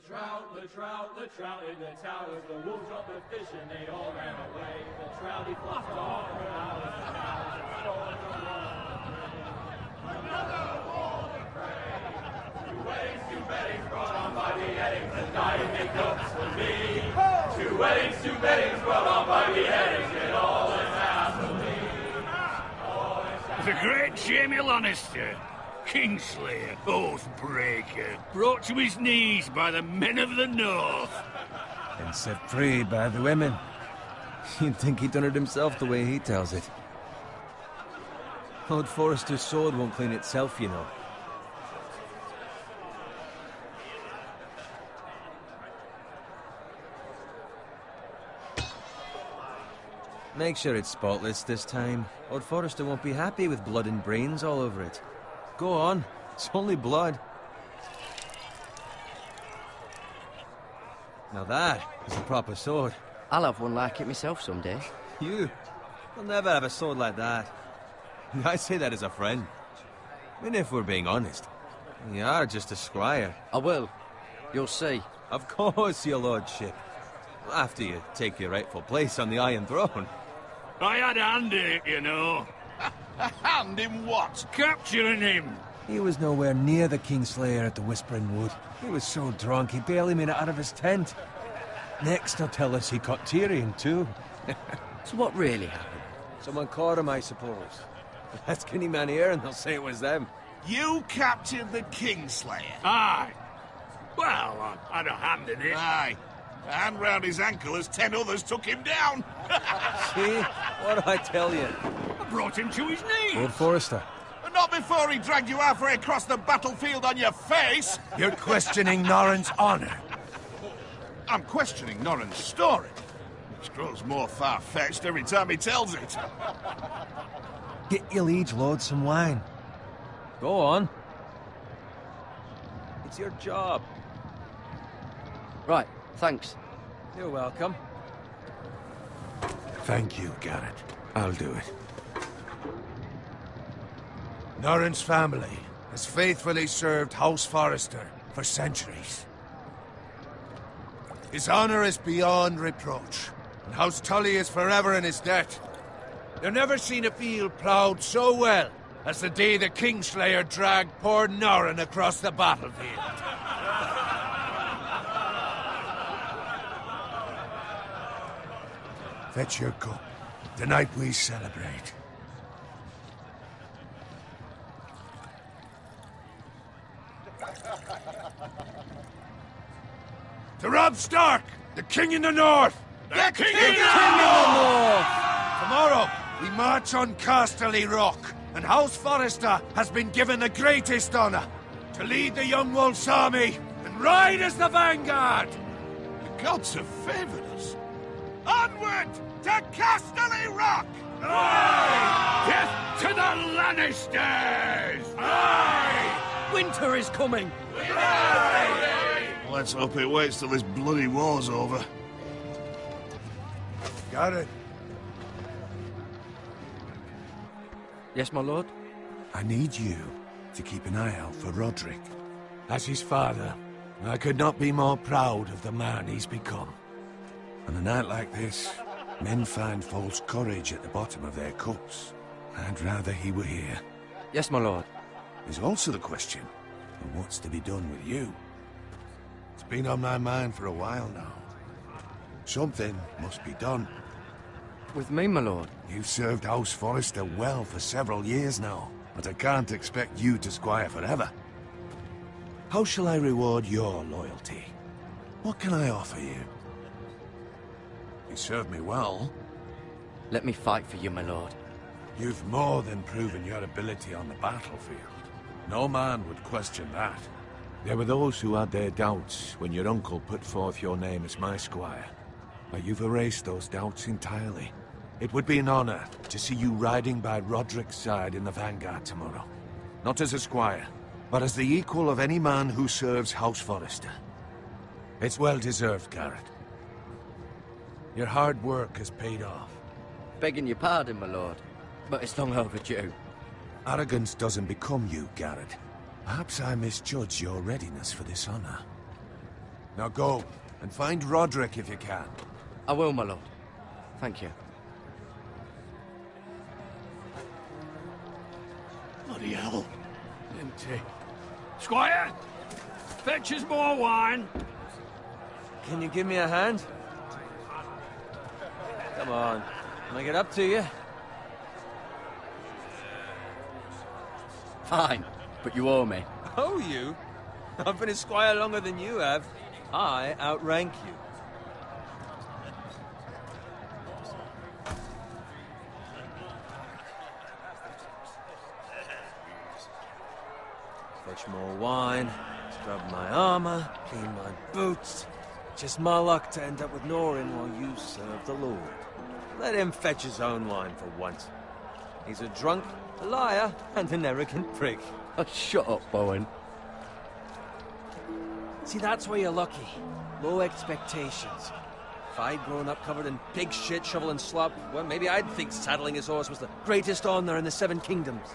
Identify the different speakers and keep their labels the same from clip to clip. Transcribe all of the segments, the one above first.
Speaker 1: The trout in the towers, the wolves dropped the fish and they all ran away. The trout he flopped off for hours and hours and stole the water. Another wall of prey. 2 weddings, 2 beddings brought on by beheadings and dying make notes for me. 2 weddings, 2 beddings brought on by beheadings and all is happily.
Speaker 2: The great Jamie Lannister, Kingslayer, Oathbreaker, brought to his knees by the men of the North.
Speaker 3: And set free by the women. You'd think he'd done it himself the way he tells it. Lord Forrester's sword won't clean itself, you know. Make sure it's spotless this time. Lord Forrester won't be happy with blood and brains all over it. Go on. It's only blood. Now that is a proper sword.
Speaker 4: I'll have one like it myself someday.
Speaker 3: You? You'll never have a sword like that. I say that as a friend. I mean, if we're being honest. You are just a squire.
Speaker 4: I will. You'll see.
Speaker 3: Of course, your lordship. After you take your rightful place on the Iron Throne.
Speaker 2: I had a hand in it, you know.
Speaker 5: A hand in what?
Speaker 2: Capturing him.
Speaker 3: He was nowhere near the Kingslayer at the Whispering Wood. He was so drunk he barely made it out of his tent. Next he'll tell us he caught Tyrion too.
Speaker 4: So what really happened?
Speaker 3: Someone caught him, I suppose. Ask any man here and they'll say it was them.
Speaker 5: You captured the Kingslayer?
Speaker 2: Aye. Well, I had a hand in it.
Speaker 5: Aye. A hand round his ankle as 10 others took him down.
Speaker 3: See? What did I tell you?
Speaker 2: I brought him to his knees.
Speaker 3: Lord Forrester.
Speaker 5: But not before he dragged you halfway across the battlefield on your face.
Speaker 6: You're questioning Norrin's honor.
Speaker 5: I'm questioning Norrin's story, which grows more far-fetched every time he tells it.
Speaker 3: Get your liege lord some wine. Go on. It's your job.
Speaker 4: Right, thanks.
Speaker 3: You're welcome.
Speaker 6: Thank you, Garrett. I'll do it. Norrin's family has faithfully served House Forrester for centuries. His honor is beyond reproach, and House Tully is forever in his debt. They've never seen a field ploughed so well as the day the Kingslayer dragged poor Norrin across the battlefield. Fetch your cup. Tonight we celebrate. To Robb Stark, the King in the North!
Speaker 5: The King
Speaker 6: in the North! Tomorrow, we march on Casterly Rock, and House Forrester has been given the greatest honor to lead the Young Wolf's army and ride as the vanguard!
Speaker 5: The gods have favored us. Onward to Casterly Rock!
Speaker 6: Aye!
Speaker 2: Death to the Lannisters!
Speaker 6: Aye!
Speaker 4: Winter is coming!
Speaker 6: Aye!
Speaker 5: Let's hope it waits till this bloody war's over.
Speaker 6: Got it.
Speaker 4: Yes, my lord?
Speaker 6: I need you to keep an eye out for Roderick. As his father, I could not be more proud of the man he's become. On a night like this, men find false courage at the bottom of their cups. I'd rather he were here.
Speaker 4: Yes, my lord.
Speaker 6: There's also the question of what's to be done with you. It's been on my mind for a while now. Something must be done.
Speaker 4: With me, my lord?
Speaker 6: You've served House Forrester well for several years now, but I can't expect you to squire forever. How shall I reward your loyalty? What can I offer you? You served me well.
Speaker 4: Let me fight for you, my lord.
Speaker 6: You've more than proven your ability on the battlefield. No man would question that. There were those who had their doubts when your uncle put forth your name as my squire. But you've erased those doubts entirely. It would be an honor to see you riding by Roderick's side in the vanguard tomorrow. Not as a squire, but as the equal of any man who serves House Forrester. It's well deserved, Garrett. Your hard work has paid off.
Speaker 4: Begging your pardon, my lord, but it's long overdue.
Speaker 6: Arrogance doesn't become you, Garrett. Perhaps I misjudge your readiness for this honor. Now go, and find Roderick if you can.
Speaker 4: I will, my lord. Thank you.
Speaker 2: Bloody hell. Empty. Squire! Fetch us more wine.
Speaker 3: Can you give me a hand? Come on. Can I get up to you?
Speaker 4: Fine, but you owe me.
Speaker 3: Oh, you? I've been a squire longer than you have. I outrank you. Fetch more wine, scrub my armor, clean my boots. Just my luck to end up with Norin while you serve the Lord. Let him fetch his own wine for once. He's a drunk, a liar, and an arrogant prick.
Speaker 4: Oh, shut up, Bowen.
Speaker 3: See, that's where you're lucky. Low expectations. If I'd grown up covered in pig shit, shovel and slop, well, maybe I'd think saddling his horse was the greatest honor in the Seven Kingdoms.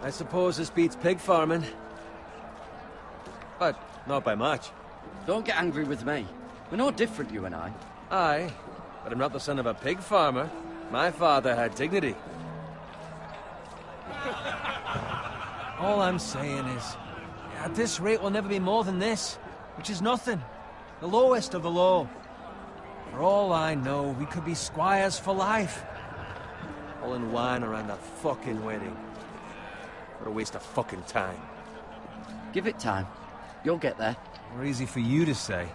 Speaker 3: I suppose this beats pig farming. But not by much.
Speaker 4: Don't get angry with me. We're no different, you and I.
Speaker 3: Aye, but I'm not the son of a pig farmer. My father had dignity. All I'm saying is, at this rate we'll never be more than this, which is nothing. The lowest of the low. For all I know, we could be squires for life. All in wine around a fucking wedding. What a waste of fucking time.
Speaker 4: Give it time. You'll get there.
Speaker 3: More easy for you to say.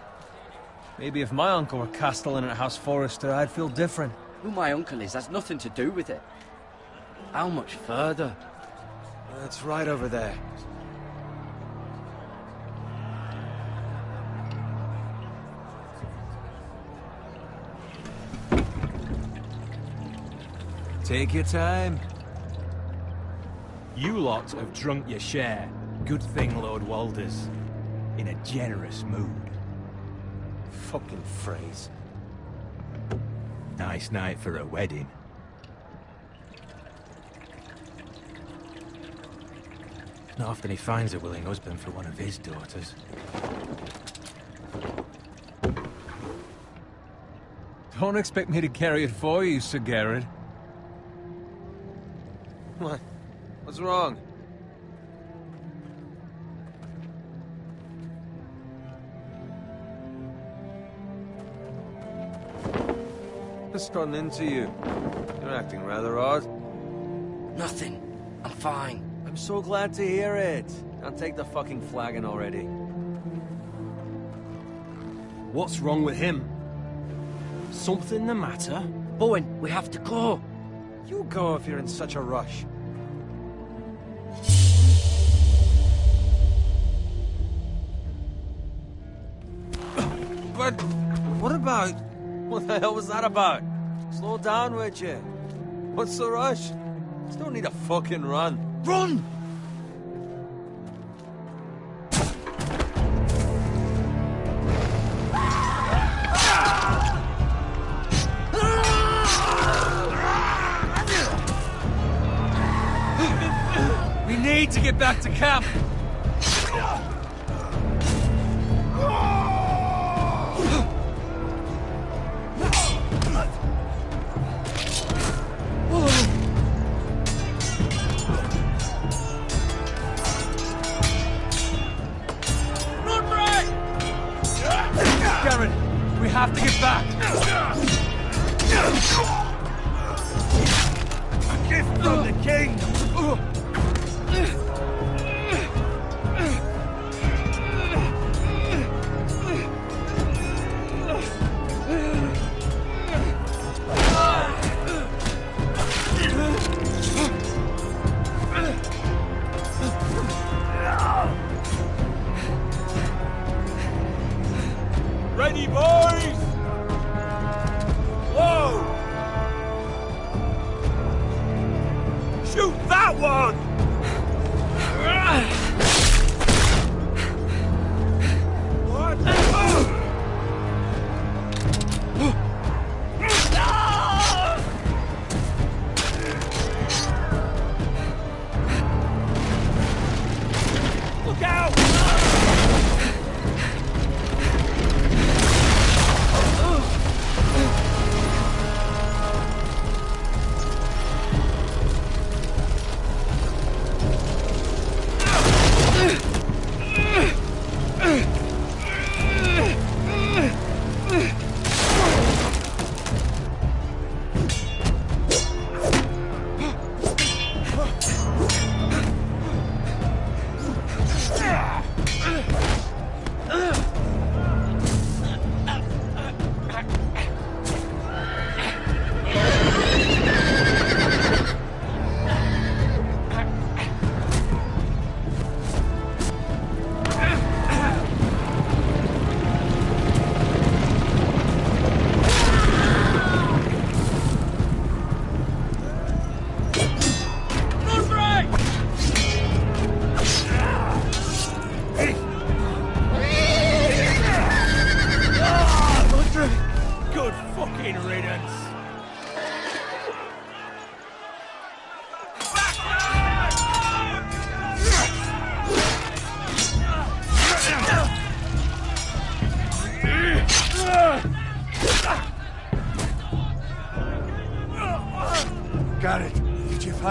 Speaker 3: Maybe if my uncle were castellan at House Forrester, I'd feel different.
Speaker 4: Who my uncle is has nothing to do with it. How much further?
Speaker 3: It's right over there. Take your time.
Speaker 7: You lot have drunk your share. Good thing Lord Walder's in a generous mood.
Speaker 3: Fucking phrase.
Speaker 7: Nice night for a wedding. Not often he finds a willing husband for one of his daughters.
Speaker 3: Don't expect me to carry it for you, Sir Garrett. What? What's wrong? What's gotten into you? You're acting rather odd.
Speaker 4: Nothing. I'm fine.
Speaker 3: I'm so glad to hear it. Now take the fucking flagon already.
Speaker 7: What's wrong with him? Something the matter?
Speaker 4: Bowen, we have to go.
Speaker 3: You go if you're in such a rush. But what about... What the hell was that about? Slow down, would you? What's the rush? Just don't need a fucking run. Run! We need to get back to camp. We have to get back! A gift from the king!
Speaker 7: Ready, boys!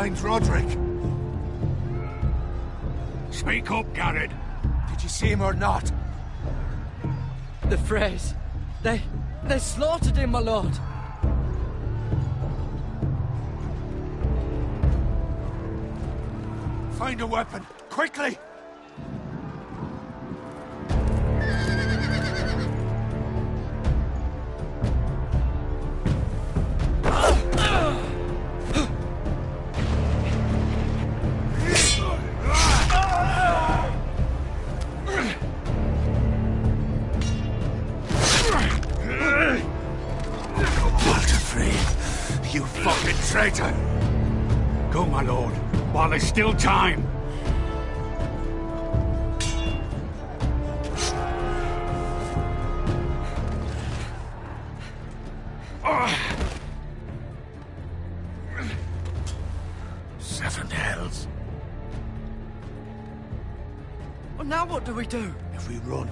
Speaker 6: find Roderick?
Speaker 2: Speak up, Garrett.
Speaker 6: Did you see him or not?
Speaker 4: The Freys. They slaughtered him, my lord.
Speaker 6: Find a weapon, quickly!
Speaker 2: You fucking traitor! Go, my lord, while there's still time. Seven hells.
Speaker 4: Well, now what do we do?
Speaker 6: If we run,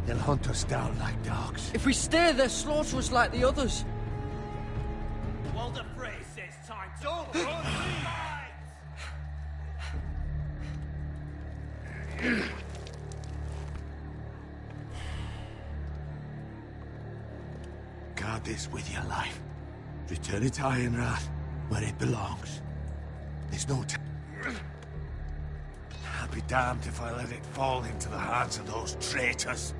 Speaker 6: they'll hunt us down like dogs.
Speaker 4: If we stay, they'll slaughter us like the others.
Speaker 1: Well, the phrase says time to run.
Speaker 6: Guard this with your life. Return it to Ironrath, where it belongs. There's no time. I'll be damned if I let it fall into the hands of those traitors.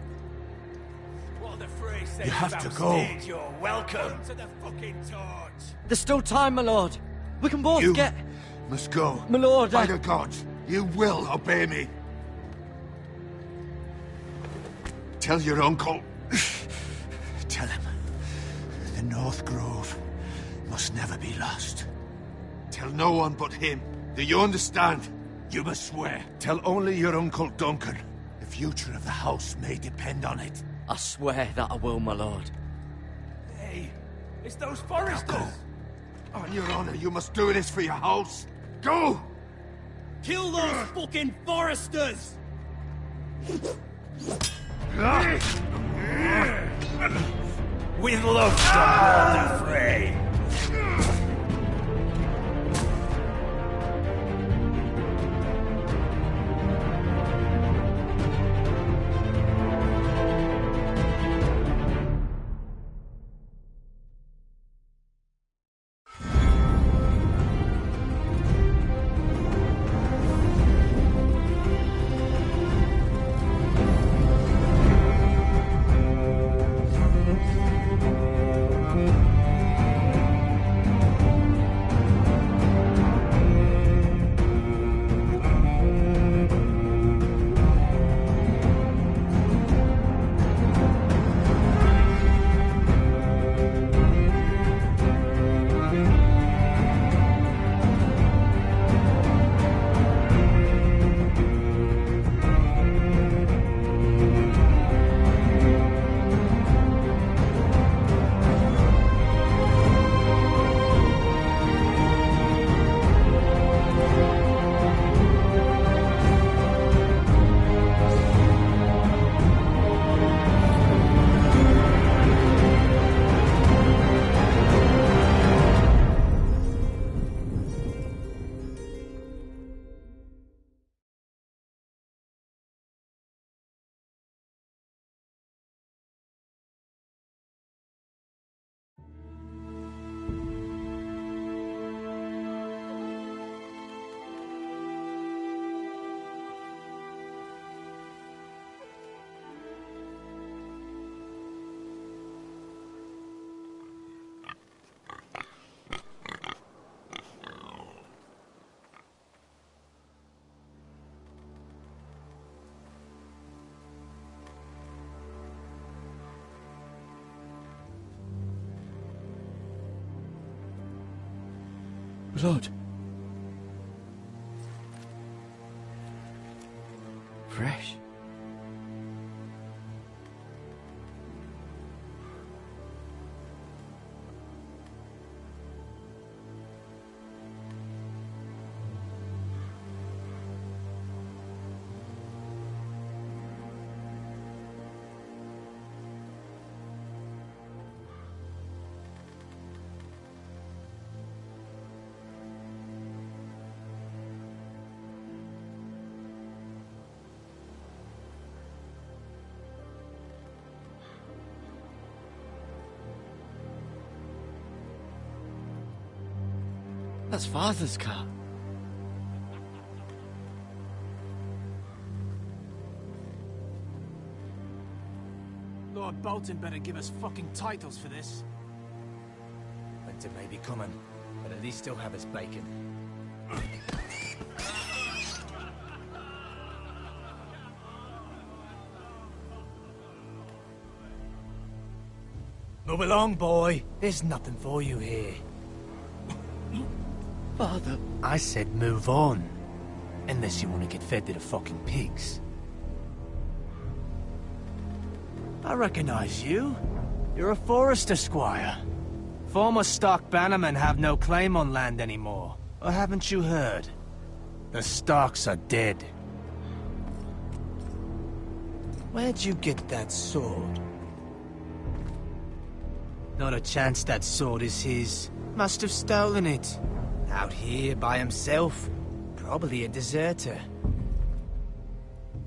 Speaker 1: What the phrase says
Speaker 6: You have to go.
Speaker 1: backstage, you're welcome to the fucking torch.
Speaker 4: There's still time, my lord. We can both
Speaker 6: You
Speaker 4: get...
Speaker 6: must go.
Speaker 4: My lord,
Speaker 6: By the gods, you will obey me. Tell your uncle. Tell him. The North Grove must never be lost. Tell no one but him. Do you understand? You must swear. Tell only your Uncle Duncan. The future of the house may depend on it.
Speaker 4: I swear that I will, my lord.
Speaker 1: Hey, it's those foresters.
Speaker 6: Go. On your honor, you must do this for your house. Go!
Speaker 1: Kill those fucking foresters.
Speaker 2: With love, Lord Frey.
Speaker 4: Lord. Fresh. That's Father's car.
Speaker 3: Lord Bolton better give us fucking titles for this. Winter may be coming, but at least he'll have his bacon. Move along, boy. There's nothing for you here.
Speaker 4: Father.
Speaker 3: I said move on. Unless you want to get fed to the fucking pigs. I recognize you. You're a Forester squire. Former Stark bannermen have no claim on land anymore. Or haven't you heard? The Starks are dead. Where'd you get that sword? Not a chance that sword is his. Must have stolen it. Out here by himself. Probably a deserter.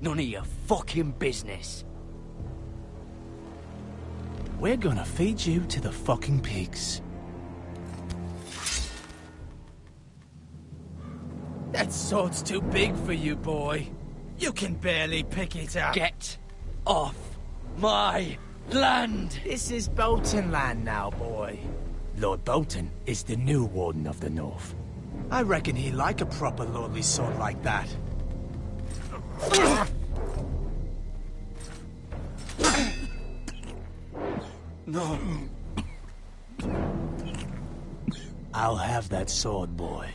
Speaker 4: None of your fucking business.
Speaker 3: We're gonna feed you to the fucking pigs. That sword's too big for you, boy. You can barely pick it up.
Speaker 4: Get off my land!
Speaker 3: This is Bolton land now, boy. Lord Bolton is the new Warden of the North. I reckon he'd like a proper lordly sword like that.
Speaker 4: No.
Speaker 3: I'll have that sword, boy.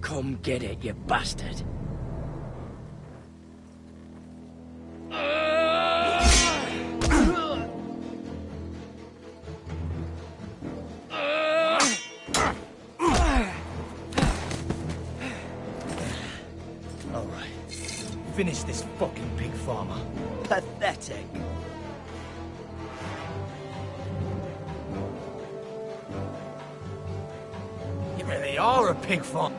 Speaker 4: Come get it, you bastard.
Speaker 3: Finish this fucking pig farmer.
Speaker 4: Pathetic.
Speaker 3: You really are a pig farmer.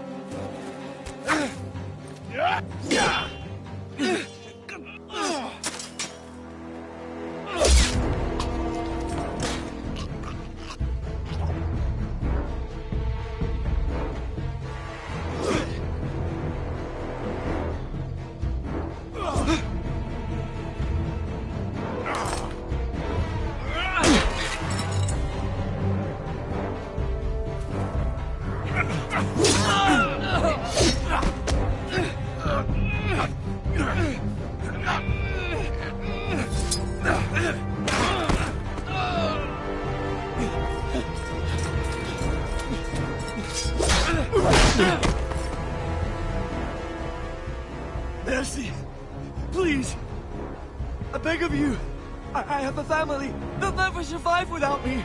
Speaker 8: Mercy! Please! I beg of you! I have a family! They'll never survive without me!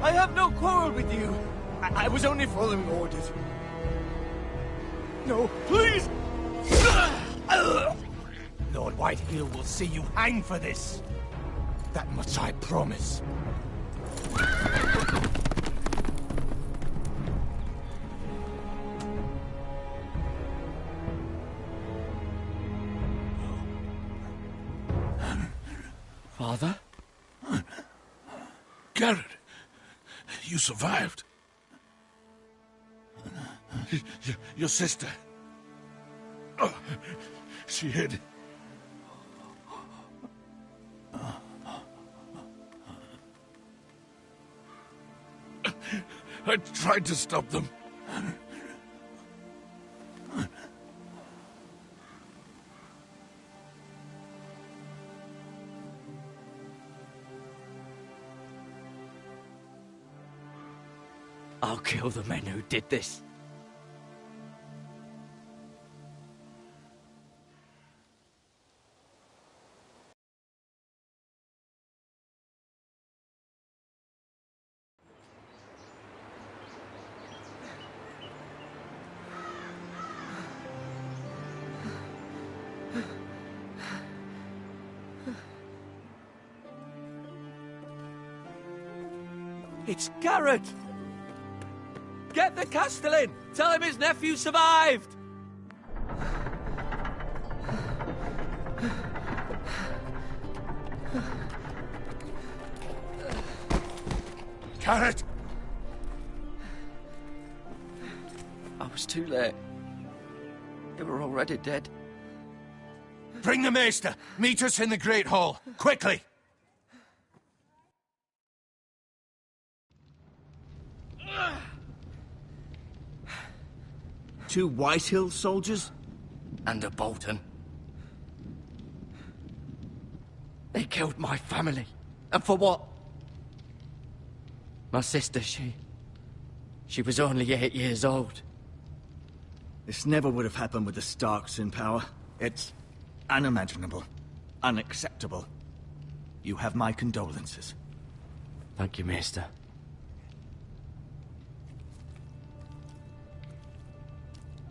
Speaker 8: I have no quarrel with you! I was only following orders. No, please!
Speaker 3: Lord Whitehill will see you hang for this. That much I promise.
Speaker 4: Father?
Speaker 5: Garrett, you survived. Your sister. Oh, she hid. I tried to stop them.
Speaker 4: I'll kill the men who did this.
Speaker 8: It's Garrett! Get the Castellan! Tell him his nephew survived!
Speaker 6: Carrot!
Speaker 4: I was too late. They were already dead.
Speaker 6: Bring the maester. Meet us in the Great Hall. Quickly!
Speaker 9: Two Whitehill soldiers?
Speaker 4: And a Bolton. They killed my family. And for what? My sister, she was only 8 years old.
Speaker 9: This never would have happened with the Starks in power. It's unimaginable. Unacceptable. You have my condolences.
Speaker 4: Thank you, Maester.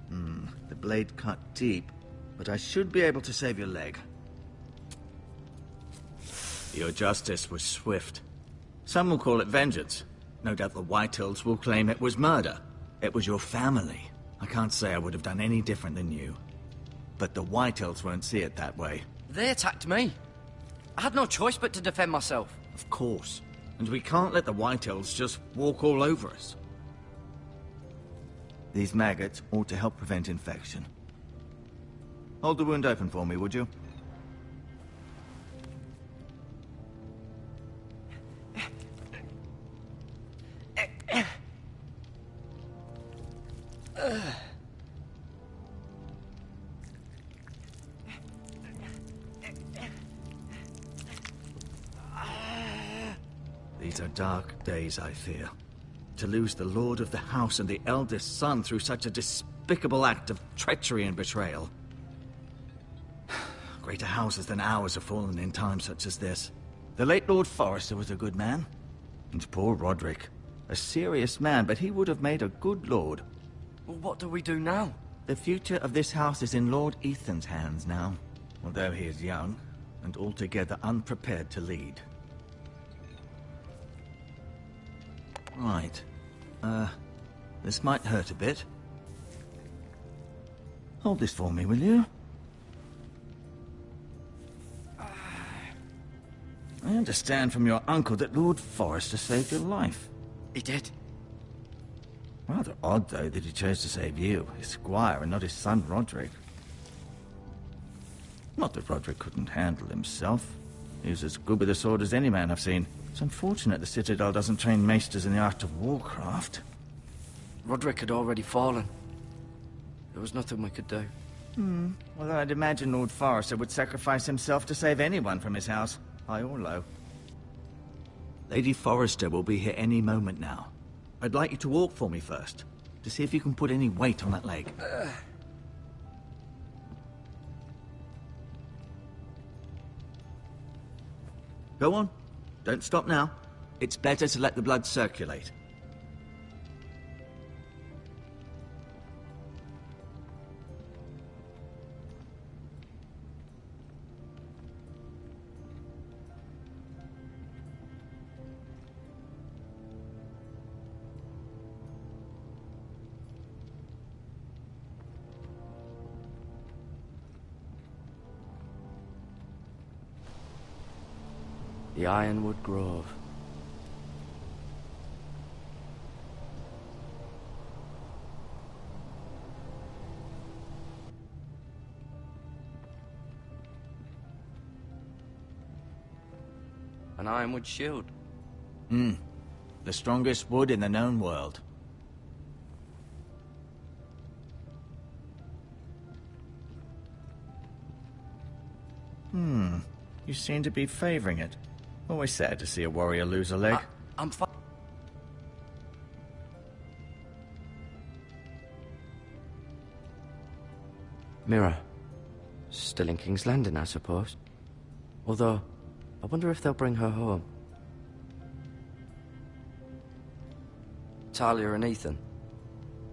Speaker 9: The blade cut deep, but I should be able to save your leg. Your justice was swift. Some will call it vengeance. No doubt the Whitehills will claim it was murder. It was your family. I can't say I would have done any different than you. But the Whitehills won't see it that way.
Speaker 4: They attacked me. I had no choice but to defend myself.
Speaker 9: Of course. And we can't let the Whitehills just walk all over us. These maggots ought to help prevent infection. Hold the wound open for me, would you? These are dark days, I fear. To lose the lord of the house and the eldest son through such a despicable act of treachery and betrayal. Greater houses than ours have fallen in times such as this. The late Lord Forrester was a good man. And poor Roderick. A serious man, but he would have made a good lord.
Speaker 4: Well, what do we do now?
Speaker 9: The future of this house is in Lord Ethan's hands now. Although he is young, and altogether unprepared to lead. Right. This might hurt a bit. Hold this for me, will you? I understand from your uncle that Lord Forrester saved your life.
Speaker 4: He did.
Speaker 9: Rather odd, though, that he chose to save you, his squire, and not his son Roderick. Not that Roderick couldn't handle himself. He was as good with a sword as any man I've seen. It's unfortunate the Citadel doesn't train maesters in the art of warcraft.
Speaker 4: Roderick had already fallen. There was nothing we could do.
Speaker 9: Well, I'd imagine Lord Forrester would sacrifice himself to save anyone from his house, high or low. Lady Forrester will be here any moment now. I'd like you to walk for me first, to see if you can put any weight on that leg. Go on. Don't stop now. It's better to let the blood circulate.
Speaker 4: The Ironwood Grove. An ironwood shield.
Speaker 9: The strongest wood in the known world. You seem to be favoring it. Always sad to see a warrior lose a leg.
Speaker 4: I'm fine. Mira. Still in King's Landing, I suppose. Although, I wonder if they'll bring her home. Talia and Ethan.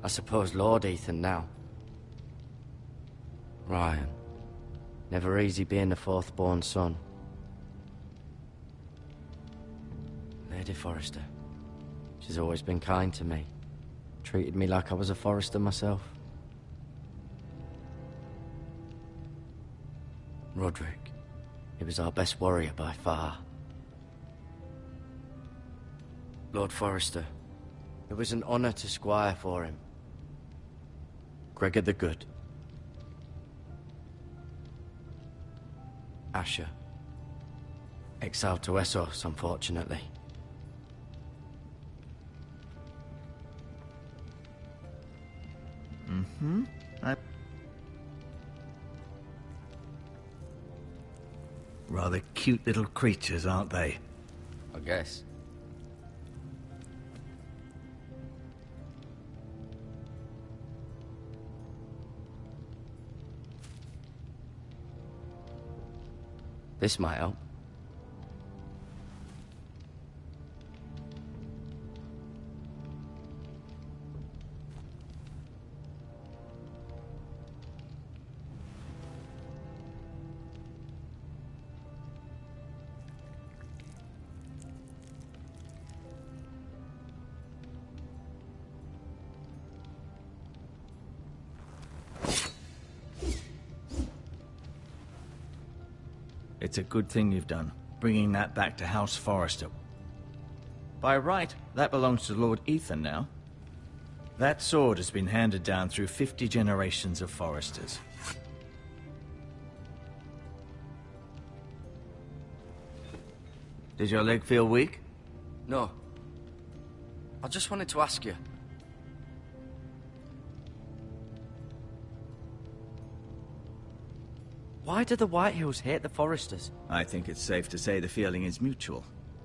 Speaker 4: I suppose Lord Ethan now. Ryan. Never easy being the fourth-born son. Lady Forrester. She's always been kind to me. Treated me like I was a Forrester myself. Roderick. He was our best warrior by far. Lord Forrester. It was an honor to squire for him. Gregor the Good. Asher. Exiled to Essos, unfortunately.
Speaker 9: Rather cute little creatures, aren't they?
Speaker 4: I guess. This might help.
Speaker 9: It's a good thing you've done, bringing that back to House Forrester. By right, that belongs to Lord Ethan now. That sword has been handed down through 50 generations of Forresters. Does your leg feel weak?
Speaker 4: No. I just wanted to ask you. Why do the Whitehills hate the Forresters?
Speaker 9: I think it's safe to say the feeling is mutual.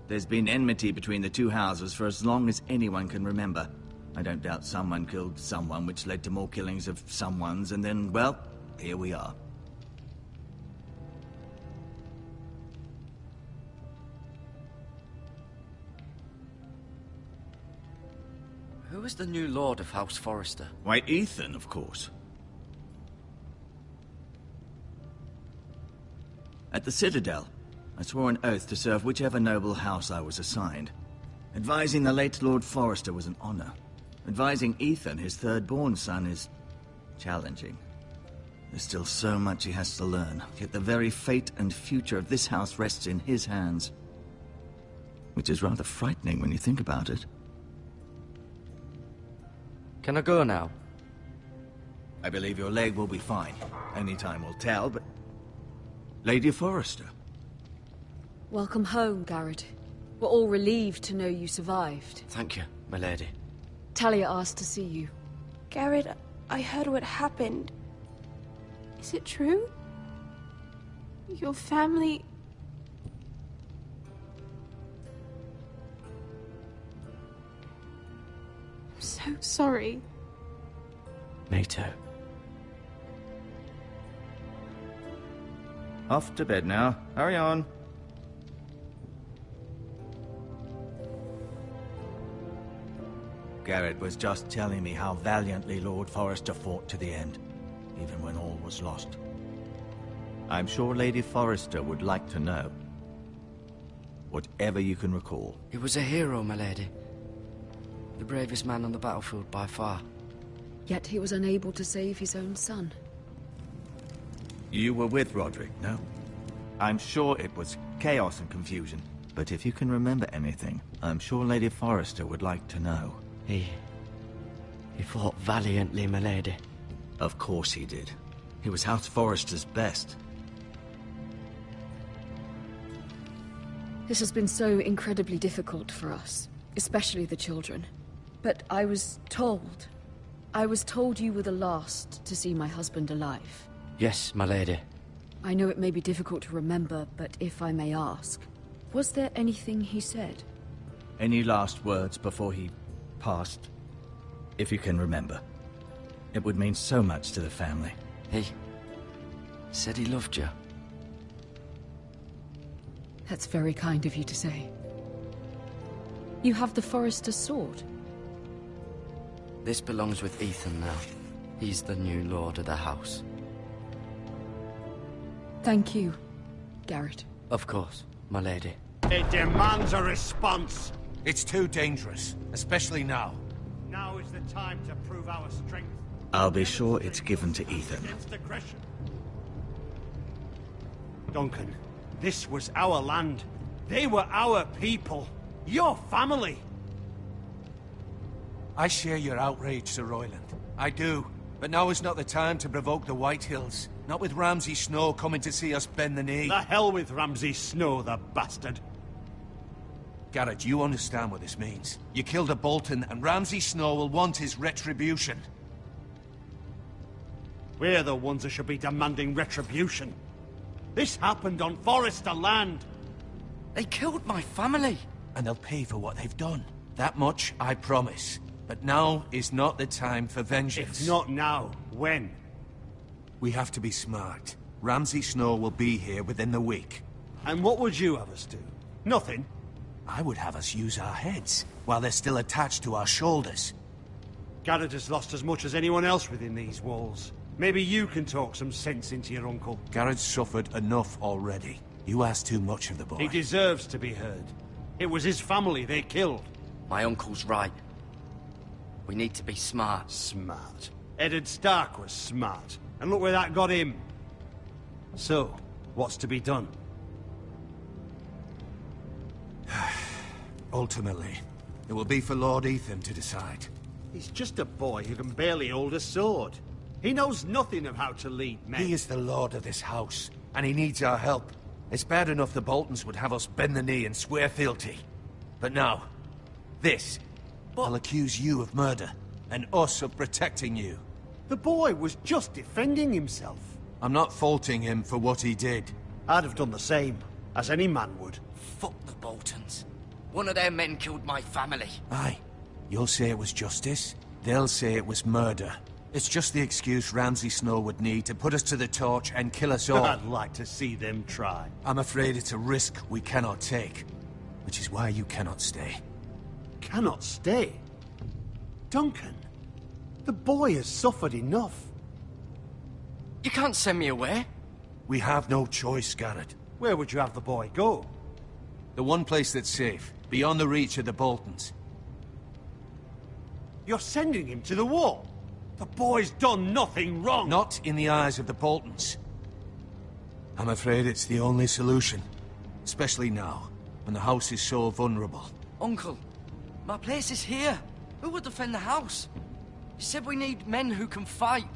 Speaker 9: There's been enmity between the two houses for as long as anyone can remember. I don't doubt someone killed someone, which led to more killings of someones, and then, well, here we are.
Speaker 4: Who is the new Lord of House Forrester?
Speaker 9: Why, Ethan, of course. At the Citadel, I swore an oath to serve whichever noble house I was assigned. Advising the late Lord Forrester was an honor. Advising Ethan, his third-born son, is challenging. There's still so much he has to learn, yet the very fate and future of this house rests in his hands. Which is rather frightening when you think about it.
Speaker 4: Can I go now?
Speaker 9: I believe your leg will be fine. Only time will tell, but... Lady Forrester.
Speaker 10: Welcome home, Garrett. We're all relieved to know you survived.
Speaker 4: Thank you, my lady.
Speaker 10: Talia asked to see you.
Speaker 11: Garrett, I heard what happened. Is it true? Your family... I'm so sorry.
Speaker 4: Me too.
Speaker 9: Off to bed now. Hurry on. Garrett was just telling me how valiantly Lord Forrester fought to the end, even when all was lost. I'm sure Lady Forrester would like to know. Whatever you can recall.
Speaker 4: He was a hero, my lady. The bravest man on the battlefield by far.
Speaker 10: Yet he was unable to save his own son.
Speaker 9: You were with Roderick, no? I'm sure it was chaos and confusion. But if you can remember anything, I'm sure Lady Forrester would like to know.
Speaker 4: He fought valiantly, my lady.
Speaker 9: Of course he did. He was House Forrester's best.
Speaker 10: This has been so incredibly difficult for us, especially the children. But I was told you were the last to see my husband alive.
Speaker 4: Yes, my lady.
Speaker 10: I know it may be difficult to remember, but if I may ask, was there anything he said?
Speaker 9: Any last words before he passed? If you can remember. It would mean so much to the family.
Speaker 4: He said he loved you.
Speaker 10: That's very kind of you to say. You have the Forrester's sword.
Speaker 4: This belongs with Ethan now. He's the new lord of the house.
Speaker 10: Thank you, Garrett.
Speaker 4: Of course, my lady.
Speaker 2: It demands a response.
Speaker 6: It's too dangerous, especially now.
Speaker 2: Now is the time to prove our strength.
Speaker 9: I'll be sure it's given to Ethan.
Speaker 2: Against aggression. Duncan, this was our land. They were our people. Your family.
Speaker 6: I share your outrage, Sir Royland. I do. But now is not the time to provoke the White Hills. Not with Ramsay Snow coming to see us bend the knee.
Speaker 12: The hell with Ramsay Snow, the bastard.
Speaker 6: Garrett, you understand what this means. You killed a Bolton, and Ramsay Snow will want his retribution.
Speaker 12: We're the ones that should be demanding retribution. This happened on Forrester land.
Speaker 4: They killed my family.
Speaker 6: And they'll pay for what they've done. That much, I promise. But now is not the time for vengeance.
Speaker 12: If not now, when?
Speaker 6: We have to be smart. Ramsay Snow will be here within the week.
Speaker 12: And what would you have us do? Nothing?
Speaker 6: I would have us use our heads, while they're still attached to our shoulders.
Speaker 12: Garrett has lost as much as anyone else within these walls. Maybe you can talk some sense into your uncle.
Speaker 6: Garrett's suffered enough already. You ask too much of the boy.
Speaker 12: He deserves to be heard. It was his family they killed.
Speaker 4: My uncle's right. We need to be smart.
Speaker 12: Smart. Eddard Stark was smart. And look where that got him. So, what's to be done?
Speaker 6: Ultimately, it will be for Lord Ethan to decide.
Speaker 12: He's just a boy who can barely hold a sword. He knows nothing of how to lead men.
Speaker 6: He is the lord of this house, and he needs our help. It's bad enough the Boltons would have us bend the knee and swear fealty. But now, this. I'll accuse you of murder, and us of protecting you.
Speaker 12: The boy was just defending himself.
Speaker 6: I'm not faulting him for what he did.
Speaker 12: I'd have done the same, as any man would.
Speaker 4: Fuck the Boltons. One of their men killed my family.
Speaker 6: Aye. You'll say it was justice. They'll say it was murder. It's just the excuse Ramsay Snow would need to put us to the torch and kill us all.
Speaker 12: I'd like to see them try.
Speaker 6: I'm afraid it's a risk we cannot take. Which is why you cannot stay.
Speaker 12: Cannot stay? Duncan, the boy has suffered enough.
Speaker 4: You can't send me away.
Speaker 6: We have no choice, Garrett.
Speaker 12: Where would you have the boy go?
Speaker 6: The one place that's safe, beyond the reach of the Boltons.
Speaker 12: You're sending him to the wall? The boy's done nothing wrong!
Speaker 6: Not in the eyes of the Boltons. I'm afraid it's the only solution. Especially now, when the house is so vulnerable.
Speaker 4: Uncle, my place is here. Who would defend the house? You said we need men who can fight.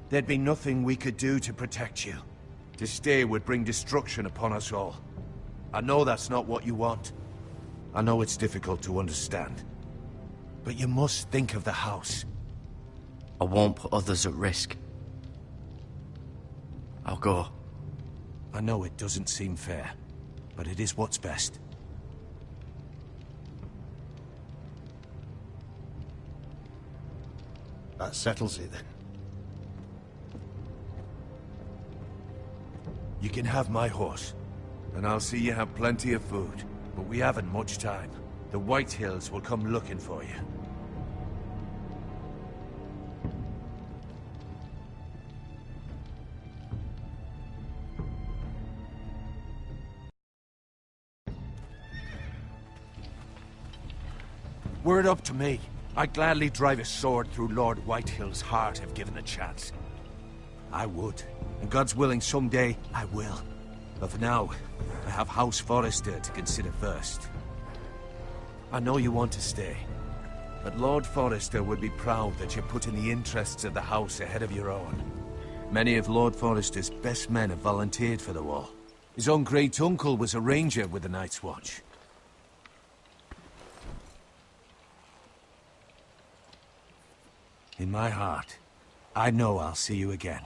Speaker 6: There'd be nothing we could do to protect you. To stay would bring destruction upon us all. I know that's not what you want. I know it's difficult to understand. But you must think of the house.
Speaker 4: I won't put others at risk. I'll go.
Speaker 6: I know it doesn't seem fair, but it is what's best.
Speaker 12: That settles it, then.
Speaker 6: You can have my horse, and I'll see you have plenty of food. But we haven't much time. The White Hills will come looking for you. Were it up to me, I'd gladly drive a sword through Lord Whitehill's heart if given the chance. I would, and God's willing someday I will. But for now, I have House Forrester to consider first. I know you want to stay, but Lord Forrester would be proud that you're putting the interests of the house ahead of your own. Many of Lord Forrester's best men have volunteered for the war. His own great-uncle was a ranger with the Night's Watch. In my heart, I know I'll see you again.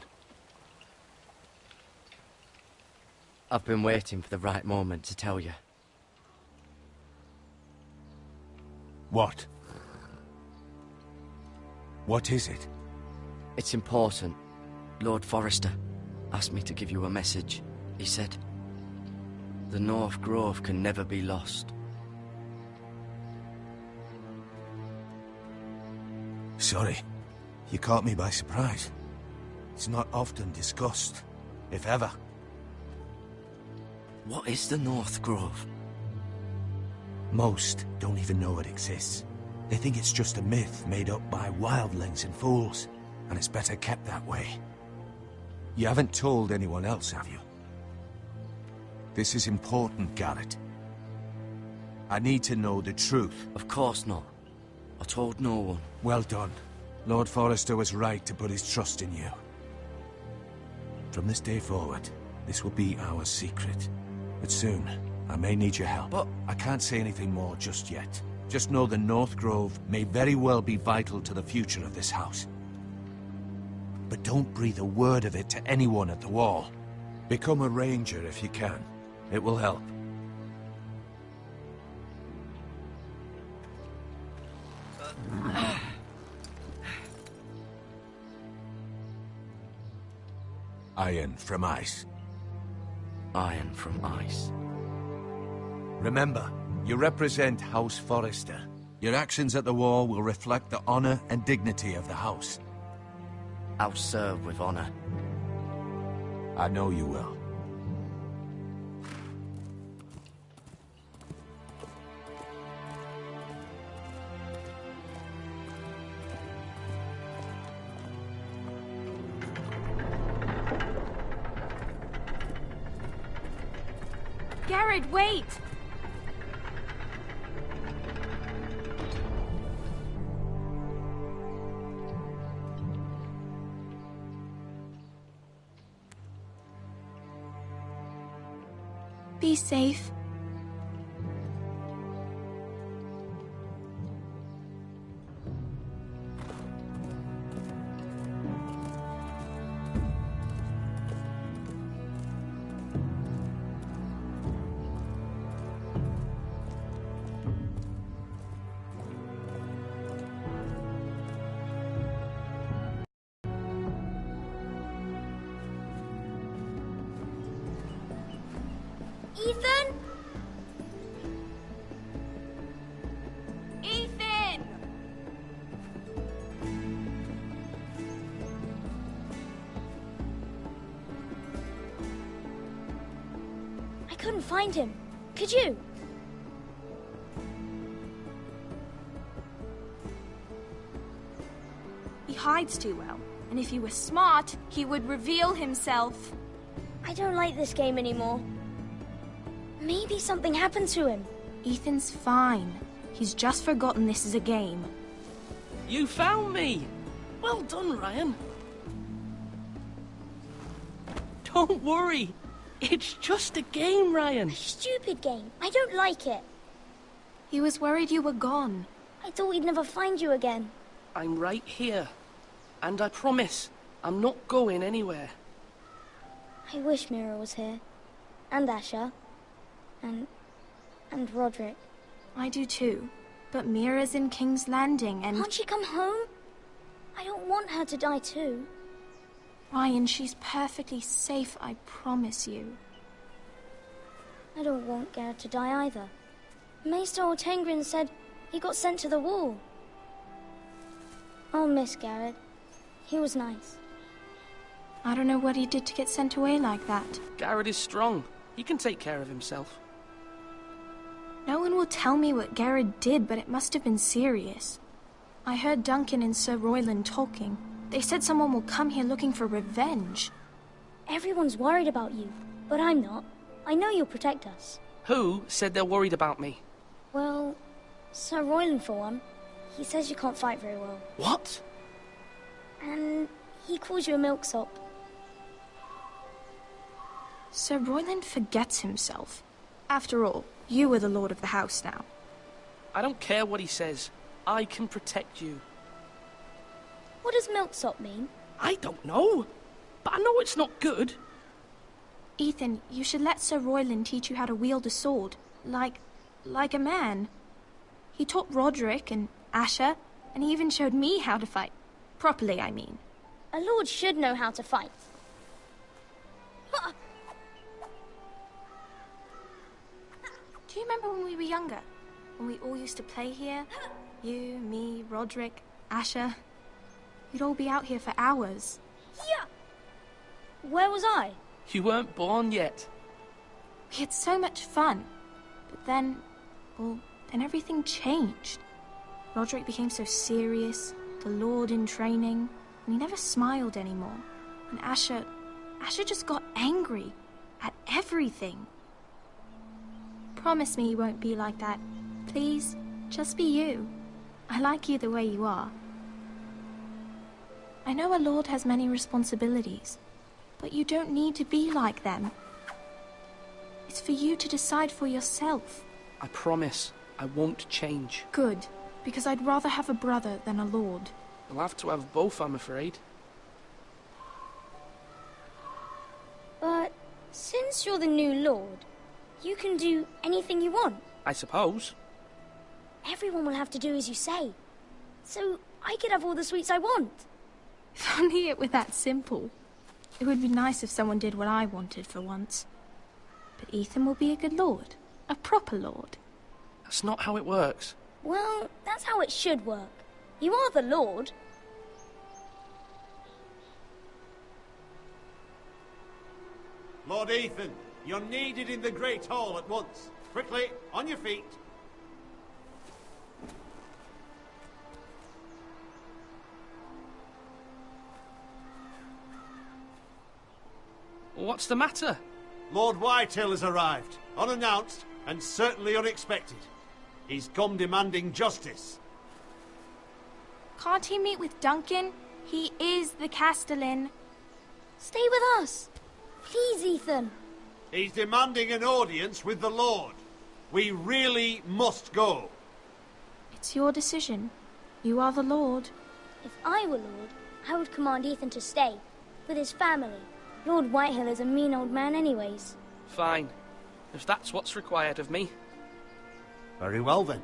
Speaker 4: I've been waiting for the right moment to tell you.
Speaker 6: What? What is it?
Speaker 4: It's important. Lord Forrester asked me to give you a message. He said, the North Grove can never be lost.
Speaker 6: Sorry. You caught me by surprise. It's not often discussed, if ever.
Speaker 4: What is the North Grove?
Speaker 6: Most don't even know it exists. They think it's just a myth made up by wildlings and fools, and it's better kept that way. You haven't told anyone else, have you? This is important, Garrett. I need to know the truth.
Speaker 4: Of course not. I told no one.
Speaker 6: Well done. Lord Forrester was right to put his trust in you. From this day forward, this will be our secret. But soon, I may need your help.
Speaker 4: But
Speaker 6: I can't say anything more just yet. Just know the North Grove may very well be vital to the future of this house. But don't breathe a word of it to anyone at the Wall. Become a ranger if you can. It will help. Iron from ice.
Speaker 4: Iron from ice.
Speaker 6: Remember, you represent House Forrester. Your actions at the war will reflect the honor and dignity of the house.
Speaker 4: I'll serve with honor.
Speaker 6: I know you will.
Speaker 11: Garrett, wait! Be safe.
Speaker 13: Ethan?
Speaker 11: Ethan!
Speaker 13: I couldn't find him. Could you?
Speaker 11: He hides too well, and if he were smart, he would reveal himself.
Speaker 13: I don't like this game anymore. Maybe something happened to him.
Speaker 11: Ethan's fine. He's just forgotten this is a game.
Speaker 14: You found me! Well done, Ryan. Don't worry. It's just a game, Ryan.
Speaker 13: A stupid game. I don't like it.
Speaker 11: He was worried you were gone.
Speaker 13: I thought we'd never find you again.
Speaker 14: I'm right here. And I promise, I'm not going anywhere.
Speaker 13: I wish Mira was here. And Asher. And Roderick.
Speaker 11: I do too. But Mira's in King's Landing and...
Speaker 13: Can't she come home? I don't want her to die too.
Speaker 11: Ryan, she's perfectly safe, I promise you.
Speaker 13: I don't want Garrett to die either. Maester Ortengrin said he got sent to the wall. I'll miss Garrett. He was nice.
Speaker 11: I don't know what he did to get sent away like that.
Speaker 14: Garrett is strong. He can take care of himself.
Speaker 11: No one will tell me what Garrett did, but it must have been serious. I heard Duncan and Sir Royland talking. They said someone will come here looking for revenge.
Speaker 13: Everyone's worried about you, but I'm not. I know you'll protect us.
Speaker 14: Who said they're worried about me?
Speaker 13: Well, Sir Royland for one. He says you can't fight very well.
Speaker 14: What?
Speaker 13: And he calls you a milksop.
Speaker 11: Sir Royland forgets himself. After all, you are the lord of the house now.
Speaker 14: I don't care what he says. I can protect you.
Speaker 13: What does milksop mean?
Speaker 14: I don't know. But I know it's not good.
Speaker 11: Ethan, you should let Sir Royland teach you how to wield a sword. Like a man. He taught Roderick and Asher, and he even showed me how to fight. Properly, I mean.
Speaker 13: A lord should know how to fight.
Speaker 11: Do you remember when we were younger? When we all used to play here? You, me, Roderick, Asher. We'd all be out here for hours.
Speaker 13: Yeah! Where was I?
Speaker 14: You weren't born yet.
Speaker 11: We had so much fun. But then, well, then everything changed. Roderick became so serious, the Lord in training, and he never smiled anymore. And Asher just got angry at everything. Promise me you won't be like that. Please, just be you. I like you the way you are. I know a lord has many responsibilities, but you don't need to be like them. It's for you to decide for yourself.
Speaker 14: I promise I won't change.
Speaker 11: Good, because I'd rather have a brother than a lord.
Speaker 14: You'll have to have both, I'm afraid.
Speaker 13: But since you're the new lord, you can do anything you want.
Speaker 14: I suppose.
Speaker 13: Everyone will have to do as you say. So I could have all the sweets I want.
Speaker 11: If only it were that simple. It would be nice if someone did what I wanted for once. But Ethan will be a good lord. A proper lord.
Speaker 14: That's not how it works.
Speaker 13: Well, that's how it should work. You are the lord.
Speaker 12: Lord Ethan, you're needed in the Great Hall at once. Quickly, on your feet.
Speaker 14: What's the matter?
Speaker 12: Lord Whitehill has arrived, unannounced and certainly unexpected. He's come demanding justice.
Speaker 11: Can't he meet with Duncan? He is the Castellan.
Speaker 13: Stay with us. Please, Ethan.
Speaker 12: He's demanding an audience with the Lord. We really must go.
Speaker 11: It's your decision. You are the lord.
Speaker 13: If I were lord, I would command Ethan to stay, with his family. Lord Whitehill is a mean old man anyways.
Speaker 14: Fine. If that's what's required of me.
Speaker 12: Very well then.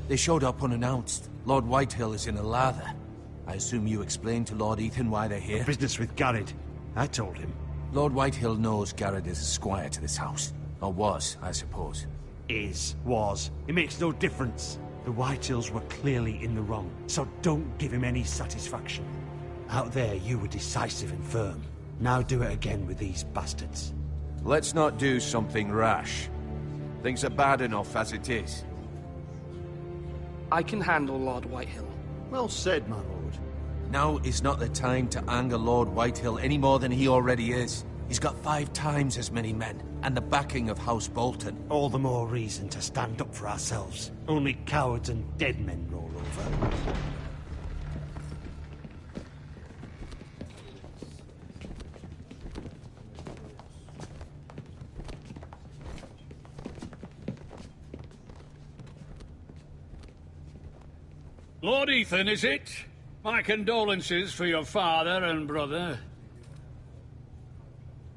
Speaker 6: They showed up unannounced. Lord Whitehill is in a lather. I assume you explained to Lord Ethan why they're here?
Speaker 12: Business with Garrett. I told him.
Speaker 6: Lord Whitehill knows Garrett is a squire to this house. Or was, I suppose.
Speaker 12: Was. It makes no difference. The Whitehills were clearly in the wrong, so don't give him any satisfaction. Out there, you were decisive and firm. Now do it again with these bastards.
Speaker 6: Let's not do something rash. Things are bad enough as it is.
Speaker 14: I can handle Lord Whitehill.
Speaker 12: Well said, my lord.
Speaker 6: Now is not the time to anger Lord Whitehill any more than he already is. He's got 5 times as many men, and the backing of House Bolton.
Speaker 12: All the more reason to stand up for ourselves. Only cowards and dead men roll over.
Speaker 2: Lord Ethan, is it? My condolences for your father and brother.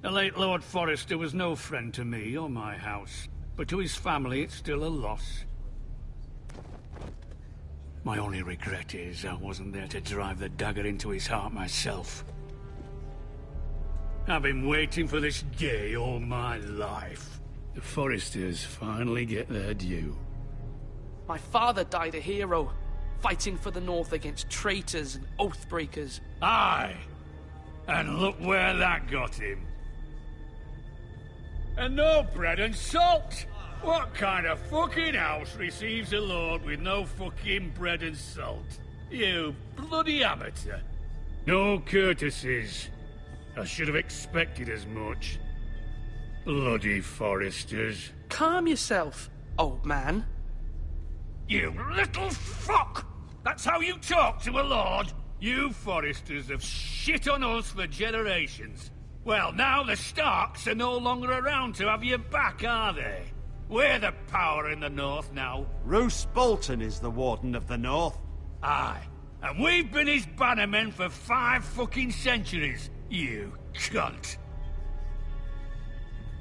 Speaker 2: The late Lord Forrester was no friend to me or my house, but to his family it's still a loss. My only regret is I wasn't there to drive the dagger into his heart myself. I've been waiting for this day all my life. The Forresters finally get their due.
Speaker 14: My father died a hero, fighting for the North against traitors and oathbreakers.
Speaker 2: Aye! And look where that got him. And no bread and salt! What kind of fucking house receives a lord with no fucking bread and salt? You bloody amateur. No courtesies. I should have expected as much. Bloody Forresters.
Speaker 14: Calm yourself, old man.
Speaker 2: You little fuck! That's how you talk to a lord? You Forresters have shit on us for generations. Well, now the Starks are no longer around to have your back, are they? We're the power in the North now.
Speaker 12: Roose Bolton is the Warden of the North.
Speaker 2: Aye. And we've been his bannermen for 5 fucking centuries, you cunt.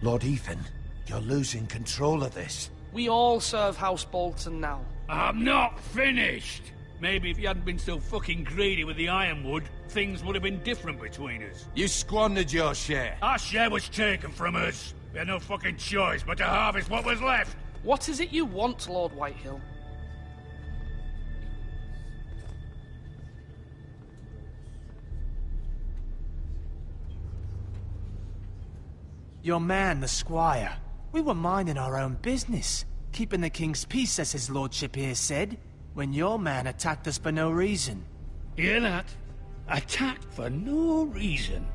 Speaker 6: Lord Ethan, you're losing control of this.
Speaker 14: We all serve House Bolton now.
Speaker 2: I'm not finished! Maybe if you hadn't been so fucking greedy with the ironwood, things would have been different between us.
Speaker 6: You squandered your share.
Speaker 2: Our share was taken from us. We had no fucking choice but to harvest what was left.
Speaker 14: What is it you want, Lord Whitehill?
Speaker 3: Your man, the squire. We were minding our own business, keeping the king's peace, as his lordship here said, when your man attacked us for no reason.
Speaker 2: Hear that? Attacked for no reason.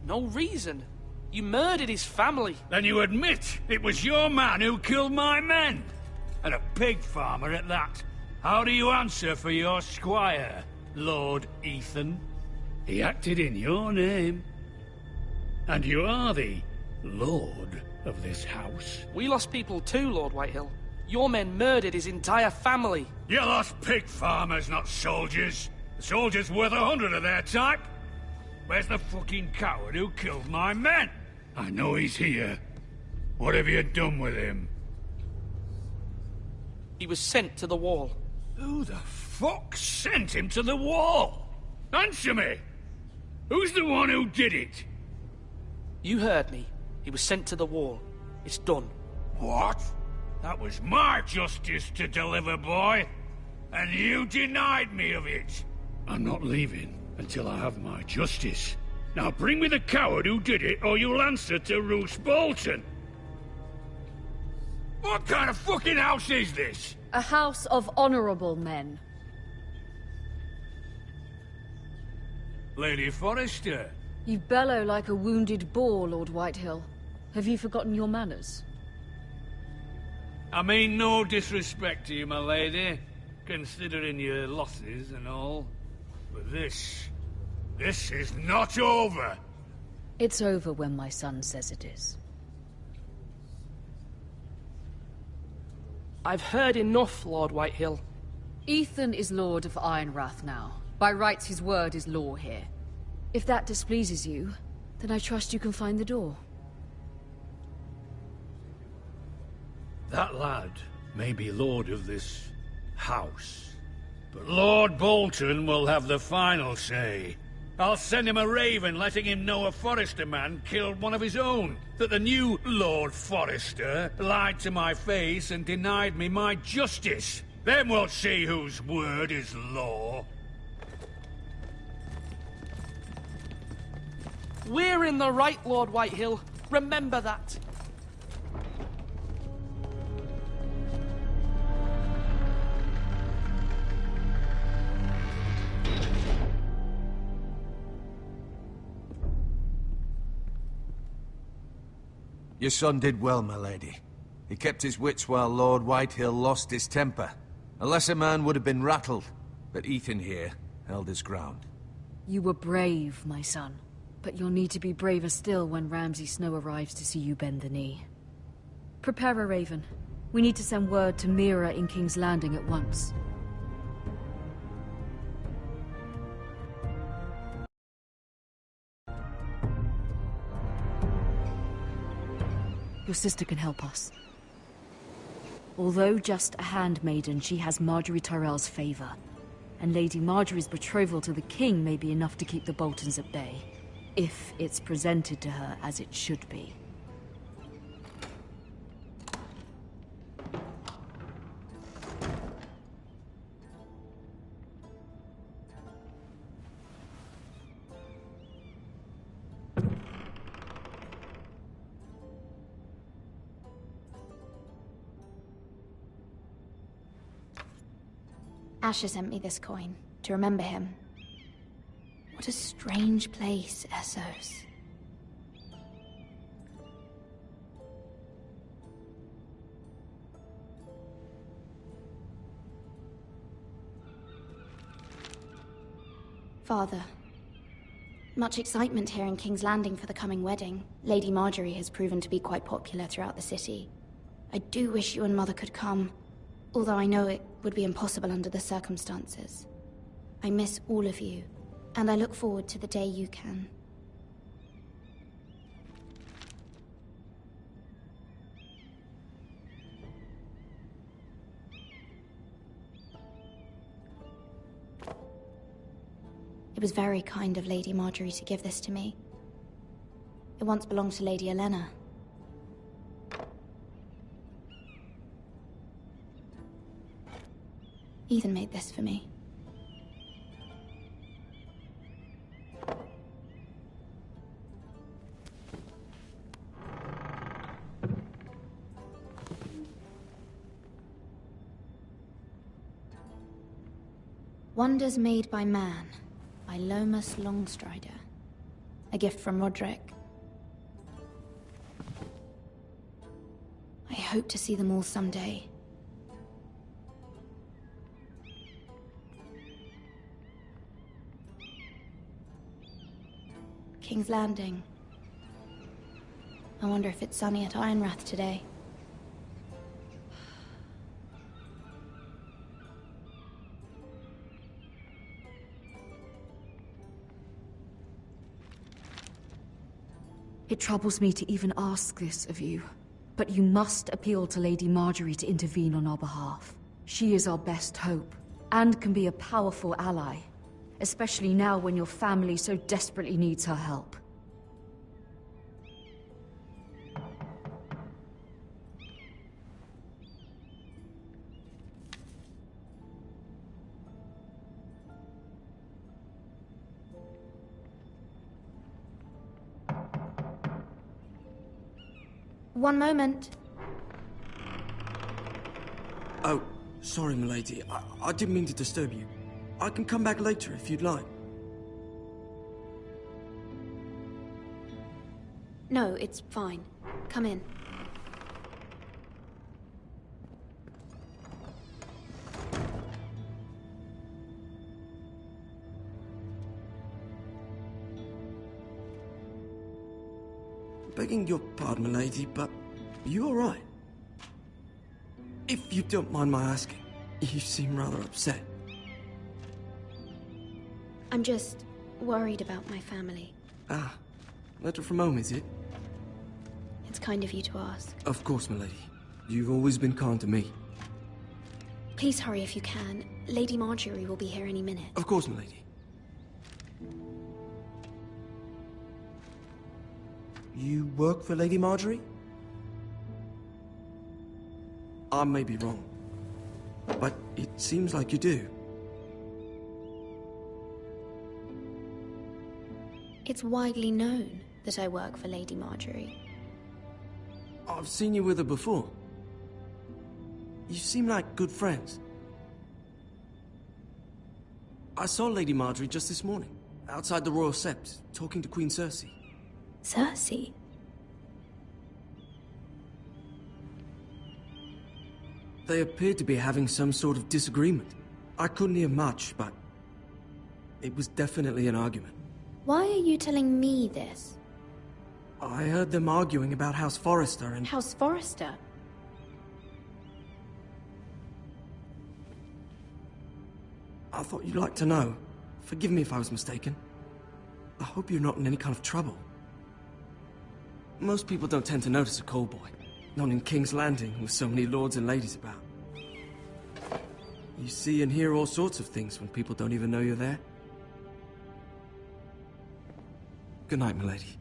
Speaker 14: No reason? You murdered his family.
Speaker 2: Then you admit it was your man who killed my men. And a pig farmer at that. How do you answer for your squire, Lord Ethan? He acted in your name. And you are the lord of this house.
Speaker 14: We lost people too, Lord Whitehill. Your men murdered his entire family.
Speaker 2: You lost pig farmers, not soldiers. The soldiers worth 100 of their type. Where's the fucking coward who killed my men? I know he's here. What have you done with him?
Speaker 14: He was sent to the wall.
Speaker 2: Who the fuck sent him to the wall? Answer me! Who's the one who did it?
Speaker 14: You heard me. He was sent to the wall. It's done.
Speaker 2: What? That was my justice to deliver, boy. And you denied me of it. I'm not leaving until I have my justice. Now bring me the coward who did it, or you'll answer to Roose Bolton. What kind of fucking house is this?
Speaker 10: A house of honorable men.
Speaker 2: Lady Forrester.
Speaker 10: You bellow like a wounded boar, Lord Whitehill. Have you forgotten your manners?
Speaker 2: I mean no disrespect to you, my lady, considering your losses and all. But this is not over.
Speaker 10: It's over when my son says it is.
Speaker 14: I've heard enough, Lord Whitehill.
Speaker 10: Ethan is Lord of Ironrath now. By rights, his word is law here. If that displeases you, then I trust you can find the door.
Speaker 2: That lad may be lord of this house, but Lord Bolton will have the final say. I'll send him a raven letting him know a Forrester man killed one of his own, that the new Lord Forrester lied to my face and denied me my justice. Then we'll see whose word is law.
Speaker 14: We're in the right, Lord Whitehill. Remember that.
Speaker 6: Your son did well, my lady. He kept his wits while Lord Whitehill lost his temper. A lesser man would have been rattled, but Ethan here held his ground.
Speaker 10: You were brave, my son. But you'll need to be braver still when Ramsay Snow arrives to see you bend the knee. Prepare a raven. We need to send word to Mira in King's Landing at once. Your sister can help us. Although just a handmaiden, she has Marjorie Tyrell's favor. And Lady Marjorie's betrothal to the king may be enough to keep the Boltons at bay. If it's presented to her as it should be.
Speaker 11: Asher sent me this coin to remember him. What a strange place, Essos. Father, much excitement here in King's Landing for the coming wedding. Lady Marjorie has proven to be quite popular throughout the city. I do wish you and Mother could come, although I know it would be impossible under the circumstances. I miss all of you. And I look forward to the day you can. It was very kind of Lady Marjorie to give this to me. It once belonged to Lady Elena. Ethan made this for me. Wonders Made by Man, by Lomas Longstrider. A gift from Roderick. I hope to see them all someday. King's Landing. I wonder if it's sunny at Ironrath today.
Speaker 10: It troubles me to even ask this of you, but you must appeal to Lady Marjorie to intervene on our behalf. She is our best hope, and can be a powerful ally, especially now when your family so desperately needs her help.
Speaker 11: One moment.
Speaker 15: Oh, sorry, milady. I didn't mean to disturb you. I can come back later if you'd like.
Speaker 11: No, it's fine. Come in.
Speaker 15: Begging your pardon, milady, but you all right? If you don't mind my asking, you seem rather upset.
Speaker 11: I'm just worried about my family.
Speaker 15: Ah, letter from home, is it?
Speaker 11: It's kind of you to ask.
Speaker 15: Of course, milady. You've always been kind to me.
Speaker 11: Please hurry if you can. Lady Marjorie will be here any minute.
Speaker 15: Of course, milady. You work for Lady Marjorie? I may be wrong, but it seems like you do.
Speaker 11: It's widely known that I work for Lady Marjorie.
Speaker 15: I've seen you with her before. You seem like good friends. I saw Lady Marjorie just this morning, outside the Royal Sept, talking to Queen Cersei.
Speaker 11: Cersei?
Speaker 15: They appeared to be having some sort of disagreement. I couldn't hear much, but it was definitely an argument.
Speaker 11: Why are you telling me this?
Speaker 15: I heard them arguing about House Forrester and...
Speaker 11: House Forrester?
Speaker 15: I thought you'd like to know. Forgive me if I was mistaken. I hope you're not in any kind of trouble. Most people don't tend to notice a call boy. Not in King's Landing, with so many lords and ladies about. You see and hear all sorts of things when people don't even know you're there. Good night, milady.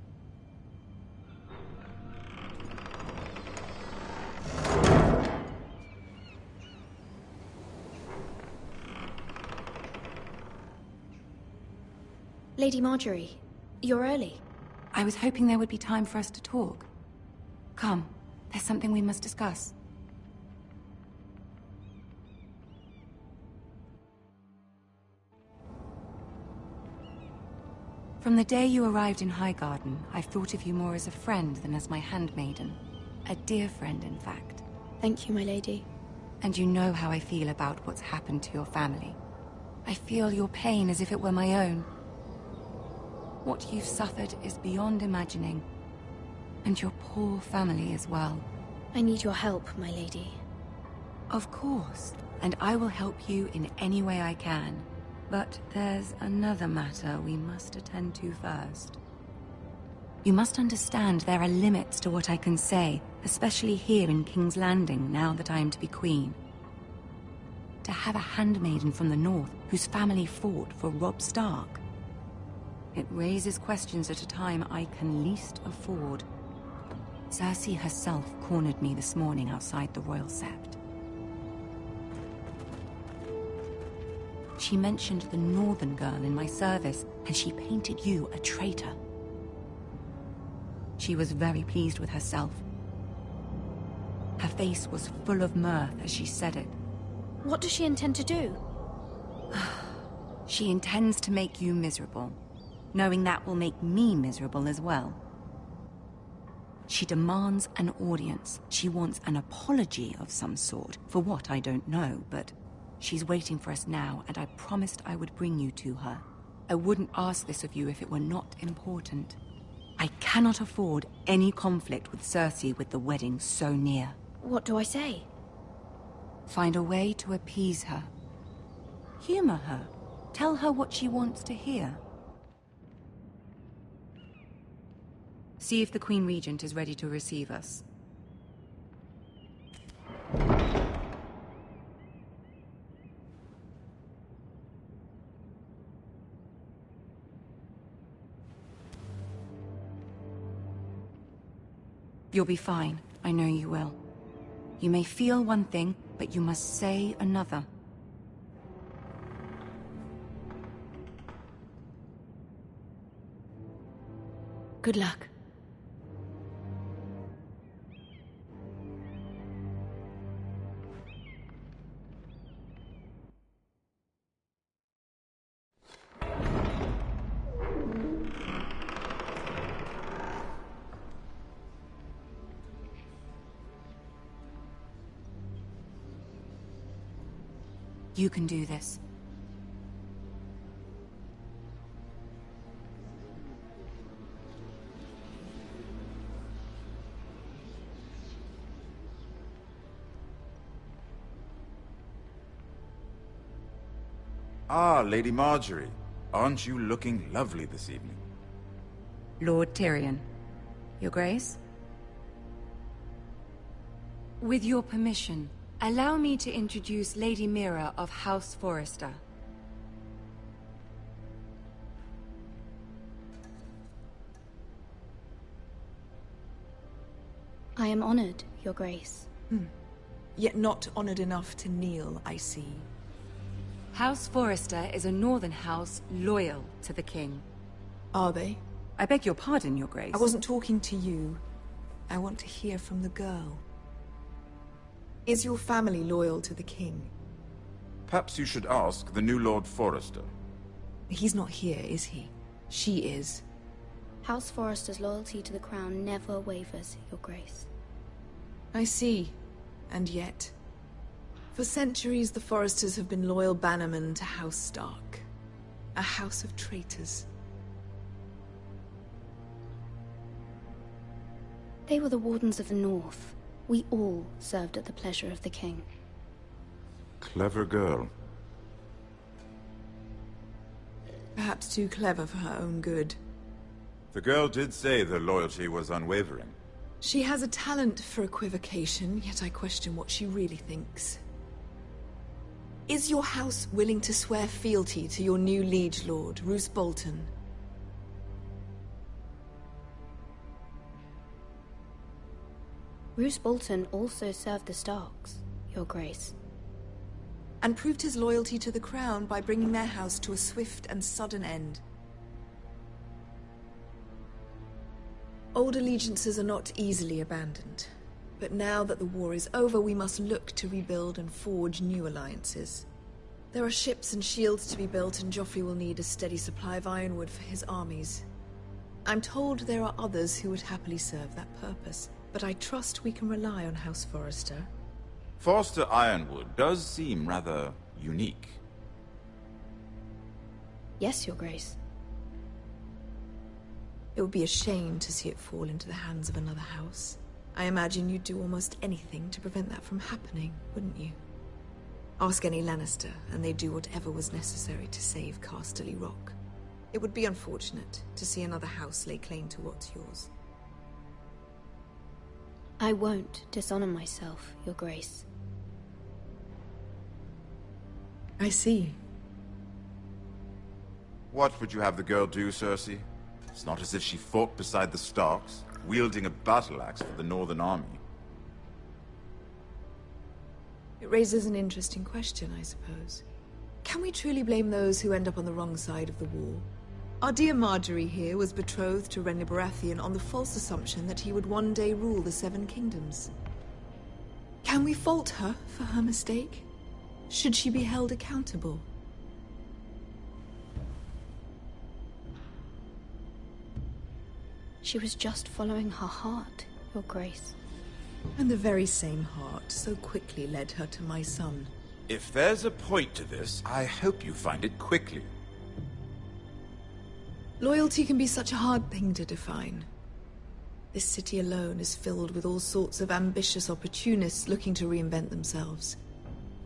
Speaker 11: Lady Marjorie, you're early.
Speaker 16: I was hoping there would be time for us to talk. Come, there's something we must discuss. From the day you arrived in Highgarden, I've thought of you more as a friend than as my handmaiden. A dear friend, in fact.
Speaker 11: Thank you, my lady.
Speaker 16: And you know how I feel about what's happened to your family. I feel your pain as if it were my own. What you've suffered is beyond imagining. And your poor family as well.
Speaker 11: I need your help, my lady.
Speaker 16: Of course. And I will help you in any way I can. But there's another matter we must attend to first. You must understand there are limits to what I can say, especially here in King's Landing, now that I am to be queen. To have a handmaiden from the north whose family fought for Robb Stark. It raises questions at a time I can least afford. Cersei herself cornered me this morning outside the Royal Sept. She mentioned the northern girl in my service, and she painted you a traitor. She was very pleased with herself. Her face was full of mirth as she said it.
Speaker 11: What does she intend to do?
Speaker 16: She intends to make you miserable, knowing that will make me miserable as well. She demands an audience. She wants an apology of some sort, for what I don't know, but she's waiting for us now, and I promised I would bring you to her. I wouldn't ask this of you if it were not important. I cannot afford any conflict with Cersei with the wedding so near.
Speaker 11: What do I say?
Speaker 16: Find a way to appease her. Humor her. Tell her what she wants to hear. See if the Queen Regent is ready to receive us. You'll be fine. I know you will. You may feel one thing, but you must say another.
Speaker 10: Good luck.
Speaker 16: You can do this.
Speaker 17: Ah, Lady Marjorie. Aren't you looking lovely this evening?
Speaker 16: Lord Tyrion. Your Grace? With your permission, allow me to introduce Lady Mira of House Forrester.
Speaker 11: I am honored, Your Grace.
Speaker 18: Yet not honored enough to kneel, I see.
Speaker 16: House Forrester is a northern house loyal to the king.
Speaker 18: Are they?
Speaker 16: I beg your pardon, Your Grace.
Speaker 18: I wasn't talking to you. I want to hear from the girl. Is your family loyal to the king?
Speaker 17: Perhaps you should ask the new Lord Forrester.
Speaker 18: He's not here, is he? She is.
Speaker 11: House Forrester's loyalty to the crown never wavers, Your Grace.
Speaker 18: I see. And yet... For centuries, the Forresters have been loyal bannermen to House Stark. A house of traitors.
Speaker 11: They were the Wardens of the North. We all served at the pleasure of the king.
Speaker 17: Clever girl.
Speaker 18: Perhaps too clever for her own good.
Speaker 17: The girl did say their loyalty was unwavering.
Speaker 18: She has a talent for equivocation, yet I question what she really thinks. Is your house willing to swear fealty to your new liege lord, Roose Bolton?
Speaker 11: Roose Bolton also served the Starks, Your Grace.
Speaker 18: And proved his loyalty to the crown by bringing their house to a swift and sudden end. Old allegiances are not easily abandoned. But now that the war is over, we must look to rebuild and forge new alliances. There are ships and shields to be built, and Joffrey will need a steady supply of ironwood for his armies. I'm told there are others who would happily serve that purpose, but I trust we can rely on House Forrester.
Speaker 17: Forster Ironwood does seem rather unique.
Speaker 11: Yes, Your Grace.
Speaker 18: It would be a shame to see it fall into the hands of another house. I imagine you'd do almost anything to prevent that from happening, wouldn't you? Ask any Lannister, and they'd do whatever was necessary to save Casterly Rock. It would be unfortunate to see another house lay claim to what's yours.
Speaker 11: I won't dishonor myself, Your Grace.
Speaker 18: I see.
Speaker 17: What would you have the girl do, Cersei? It's not as if she fought beside the Starks, wielding a battle axe for the Northern Army.
Speaker 18: It raises an interesting question, I suppose. Can we truly blame those who end up on the wrong side of the war? Our dear Marjorie here was betrothed to Renly Baratheon on the false assumption that he would one day rule the Seven Kingdoms. Can we fault her for her mistake? Should she be held accountable?
Speaker 11: She was just following her heart, Your Grace.
Speaker 18: And the very same heart so quickly led her to my son.
Speaker 17: If there's a point to this, I hope you find it quickly.
Speaker 18: Loyalty can be such a hard thing to define. This city alone is filled with all sorts of ambitious opportunists looking to reinvent themselves,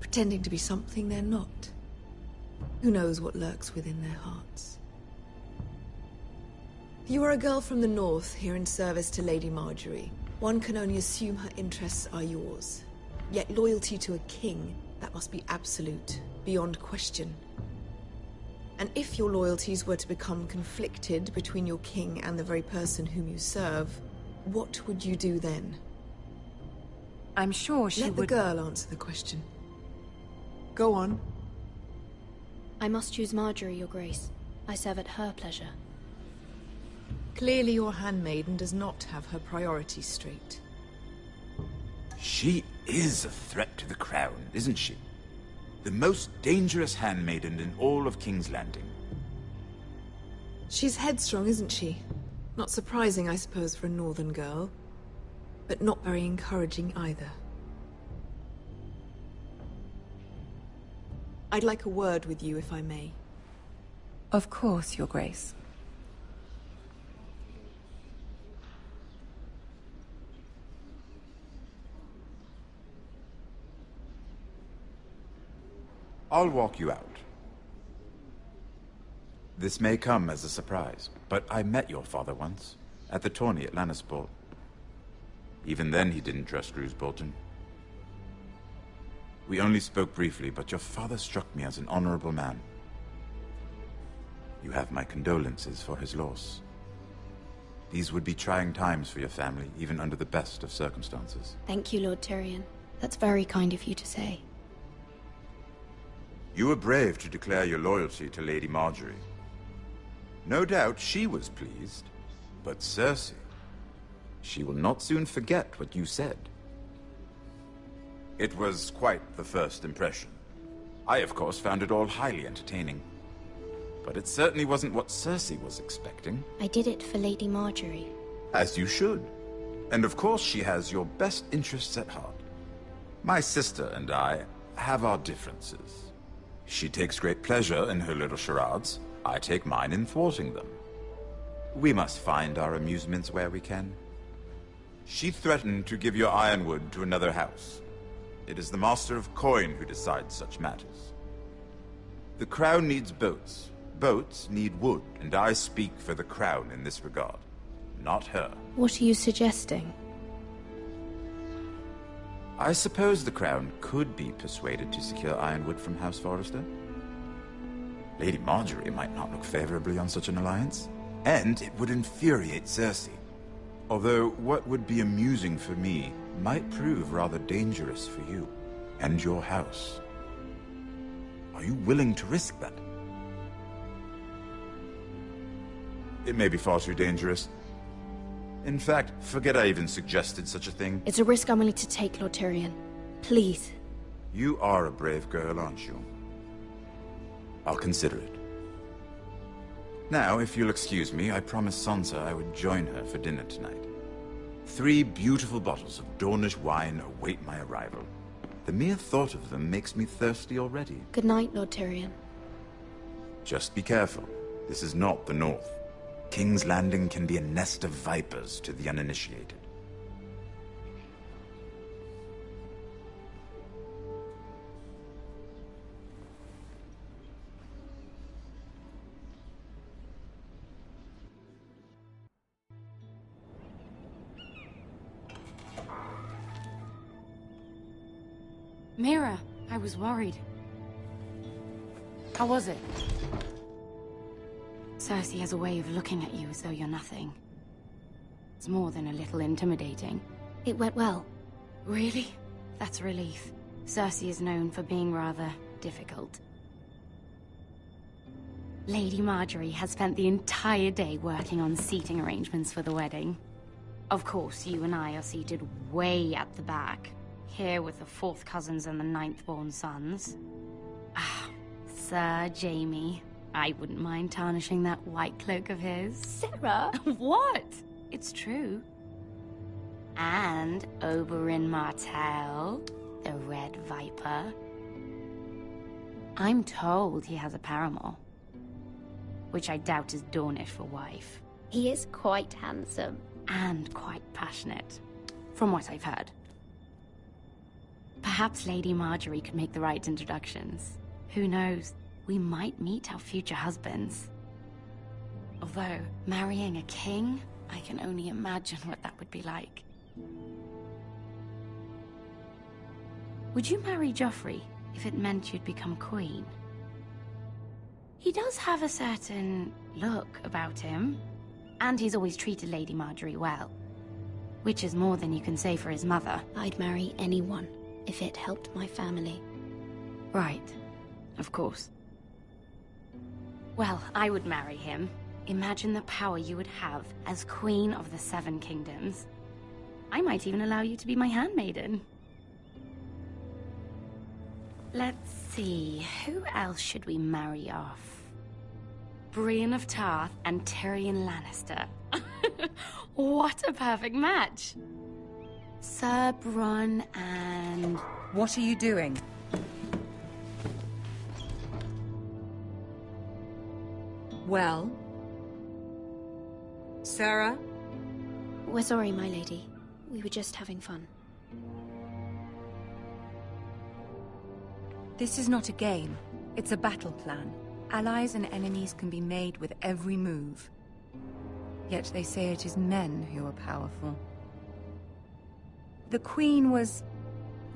Speaker 18: pretending to be something they're not. Who knows what lurks within their hearts? You are a girl from the north, here in service to Lady Marjorie. One can only assume her interests are yours. Yet loyalty to a king, that must be absolute, beyond question. And if your loyalties were to become conflicted between your king and the very person whom you serve, what would you do then?
Speaker 16: I'm sure she would...
Speaker 18: Let the girl answer the question. Go on.
Speaker 11: I must choose Marjorie, Your Grace. I serve at her pleasure.
Speaker 18: Clearly your handmaiden does not have her priorities straight.
Speaker 17: She is a threat to the crown, isn't she? The most dangerous handmaiden in all of King's Landing.
Speaker 18: She's headstrong, isn't she? Not surprising, I suppose, for a northern girl. But not very encouraging either. I'd like a word with you, if I may.
Speaker 16: Of course, Your Grace.
Speaker 17: I'll walk you out. This may come as a surprise, but I met your father once, at the tourney at Lannisport. Even then he didn't trust Roose Bolton. We only spoke briefly, but your father struck me as an honorable man. You have my condolences for his loss. These would be trying times for your family, even under the best of circumstances.
Speaker 11: Thank you, Lord Tyrion. That's very kind of you to say.
Speaker 17: You were brave to declare your loyalty to Lady Marjorie. No doubt she was pleased, but Cersei, she will not soon forget what you said. It was quite the first impression. I, of course, found it all highly entertaining. But it certainly wasn't what Cersei was expecting.
Speaker 11: I did it for Lady Marjorie.
Speaker 17: As you should. And of course she has your best interests at heart. My sister and I have our differences. She takes great pleasure in her little charades. I take mine in thwarting them. We must find our amusements where we can. She threatened to give your ironwood to another house. It is the Master of Coin who decides such matters. The Crown needs boats. Boats need wood, and I speak for the Crown in this regard, not her.
Speaker 11: What are you suggesting?
Speaker 17: I suppose the Crown could be persuaded to secure ironwood from House Forrester. Lady Marjorie might not look favorably on such an alliance, and it would infuriate Cersei. Although what would be amusing for me might prove rather dangerous for you and your house. Are you willing to risk that? It may be far too dangerous. In fact, forget I even suggested such a thing.
Speaker 11: It's a risk I'm willing to take, Lord Tyrion. Please.
Speaker 17: You are a brave girl, aren't you? I'll consider it. Now, if you'll excuse me, I promised Sansa I would join her for dinner tonight. 3 beautiful bottles of Dornish wine await my arrival. The mere thought of them makes me thirsty already.
Speaker 11: Good night, Lord Tyrion.
Speaker 17: Just be careful. This is not the North. King's Landing can be a nest of vipers to the uninitiated.
Speaker 16: Mira, I was worried. How was it? Cersei has a way of looking at you as though you're nothing. It's more than a little intimidating.
Speaker 11: It went well.
Speaker 16: Really? That's a relief. Cersei is known for being rather difficult. Lady Marjorie has spent the entire day working on seating arrangements for the wedding. Of course, you and I are seated way at the back, here with the 4th cousins and the 9th-born sons. Ah, Sir Jaime. I wouldn't mind tarnishing that white cloak of his.
Speaker 11: Sarah!
Speaker 16: What? It's true. And Oberyn Martell, the Red Viper. I'm told he has a paramour, which I doubt is Dornish for wife.
Speaker 19: He is quite handsome.
Speaker 16: And quite passionate, from what I've heard. Perhaps Lady Marjorie could make the right introductions. Who knows? We might meet our future husbands. Although, marrying a king, I can only imagine what that would be like. Would you marry Joffrey if it meant you'd become queen? He does have a certain look about him, and he's always treated Lady Marjorie well. Which is more than you can say for his mother.
Speaker 19: I'd marry anyone if it helped my family.
Speaker 16: Right. Of course. Well, I would marry him. Imagine the power you would have as Queen of the Seven Kingdoms. I might even allow you to be my handmaiden. Let's see, who else should we marry off? Brienne of Tarth and Tyrion Lannister. What a perfect match! Sir Bronn and... What are you doing?
Speaker 20: Well? Sarah?
Speaker 19: We're sorry, my lady. We were just having fun.
Speaker 16: This is not a game. It's a battle plan. Allies and enemies can be made with every move. Yet they say it is men who are powerful. The Queen was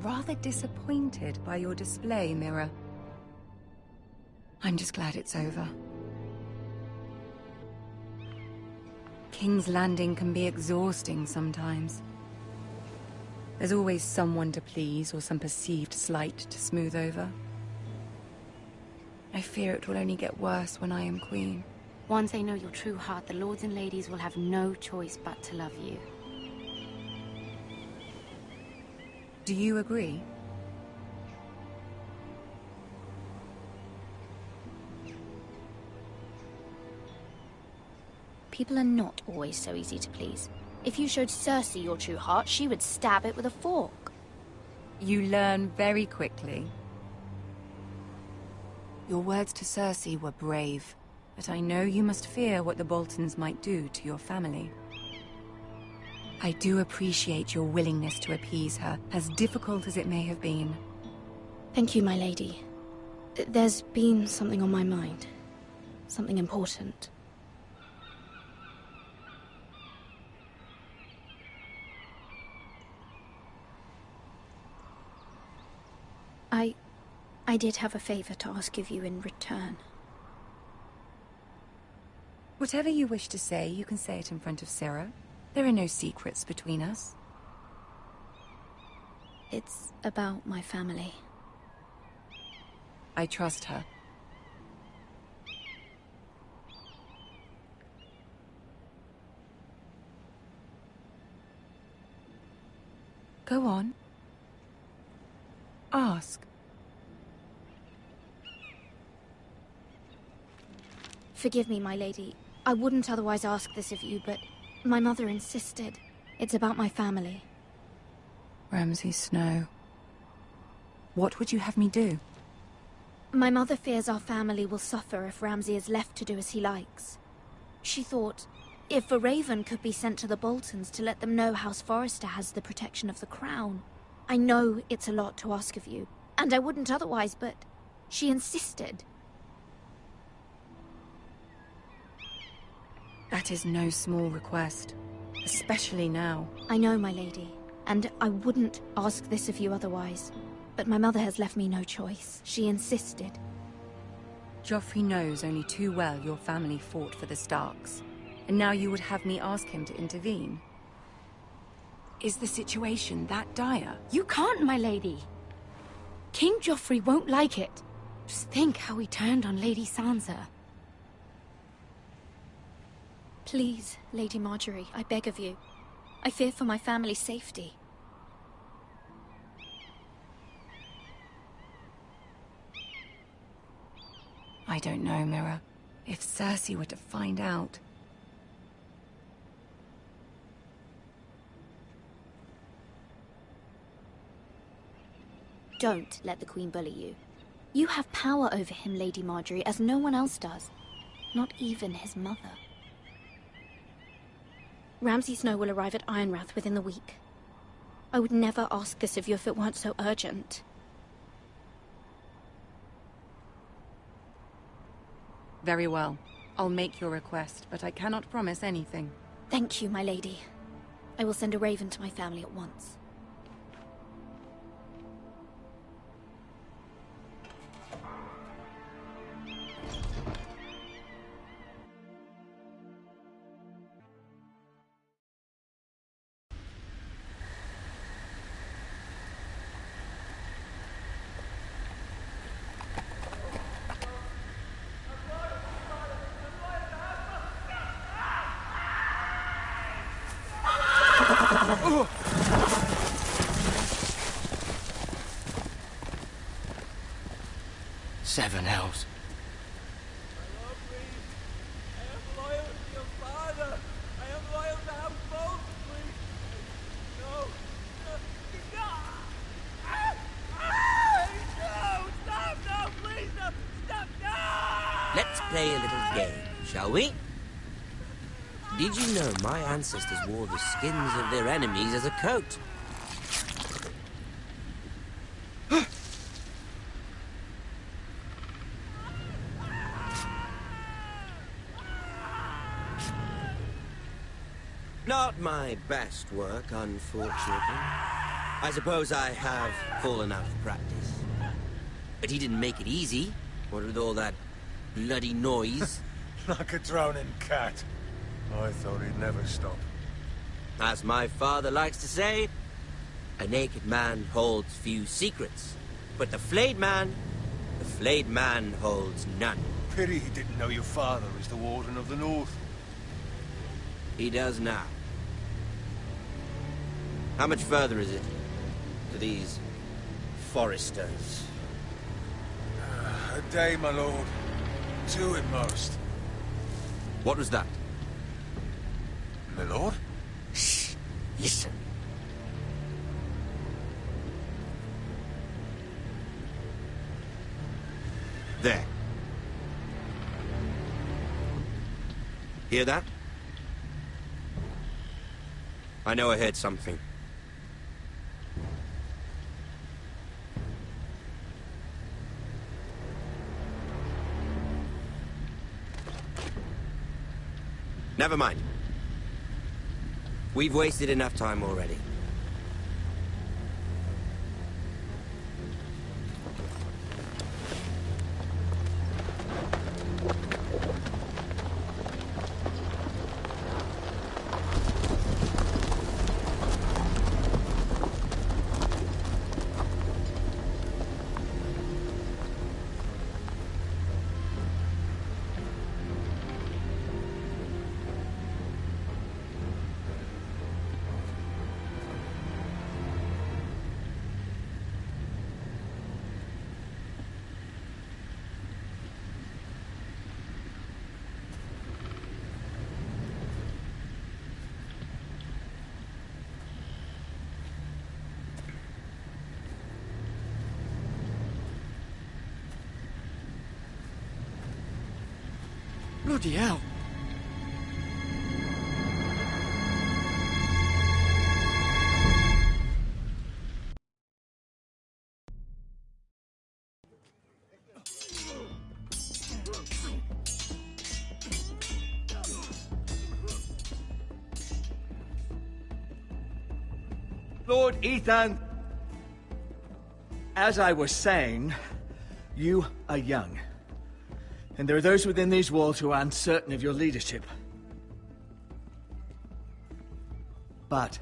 Speaker 16: rather disappointed by your display, Mira. I'm just glad it's over. King's Landing can be exhausting sometimes. There's always someone to please or some perceived slight to smooth over. I fear it will only get worse when I am queen. Once they know your true heart, the lords and ladies will have no choice but to love you. Do you agree?
Speaker 19: People are not always so easy to please. If you showed Cersei your true heart, she would stab it with a fork.
Speaker 16: You learn very quickly. Your words to Cersei were brave, but I know you must fear what the Boltons might do to your family. I do appreciate your willingness to appease her, as difficult as it may have been.
Speaker 19: Thank you, my lady. There's been something on my mind. Something important. I did have a favor to ask of you in return.
Speaker 16: Whatever you wish to say, you can say it in front of Sarah. There are no secrets between us.
Speaker 19: It's about my family.
Speaker 16: I trust her. Go on. Ask.
Speaker 19: Forgive me, my lady. I wouldn't otherwise ask this of you, but my mother insisted. It's about my family.
Speaker 16: Ramsay Snow. What would you have me do?
Speaker 19: My mother fears our family will suffer if Ramsay is left to do as he likes. She thought, if a raven could be sent to the Boltons to let them know House Forrester has the protection of the crown. I know it's a lot to ask of you, and I wouldn't otherwise, but she insisted.
Speaker 16: That is no small request, especially now.
Speaker 19: I know, my lady, and I wouldn't ask this of you otherwise. But my mother has left me no choice. She insisted.
Speaker 16: Joffrey knows only too well your family fought for the Starks, and now you would have me ask him to intervene. Is the situation that dire?
Speaker 10: You can't, my lady. King Joffrey won't like it. Just think how he turned on Lady Sansa.
Speaker 19: Please, Lady Marjorie, I beg of you. I fear for my family's safety.
Speaker 16: I don't know, Mira. If Cersei were to find out...
Speaker 19: don't let the Queen bully you. You have power over him, Lady Marjorie, as no one else does. Not even his mother. Ramsay Snow will arrive at Ironrath within the week. I would never ask this of you if it weren't so urgent.
Speaker 16: Very well. I'll make your request, but I cannot promise anything.
Speaker 19: Thank you, my lady. I will send a raven to my family at once.
Speaker 4: Seven hells.
Speaker 21: Let's play a little game, shall we? Did you know my ancestors wore the skins of their enemies as a coat? Not my best work, unfortunately. I suppose I have fallen out of practice. But he didn't make it easy, what with all that bloody noise.
Speaker 6: Like a drowning cat. I thought he'd never stop.
Speaker 21: As my father likes to say, a naked man holds few secrets. But the flayed man holds none.
Speaker 6: Pity he didn't know your father is the Warden of the North.
Speaker 21: He does now. How much further is it to these foresters?
Speaker 6: A day, my lord. 2 at most.
Speaker 21: What was that?
Speaker 6: My lord?
Speaker 21: Shh. Listen. There. Hear that? I know I heard something. Never mind. We've wasted enough time already.
Speaker 4: Bloody hell.
Speaker 9: Lord Ethan, as I was saying, you are young. And there are those within these walls who are uncertain of your leadership. But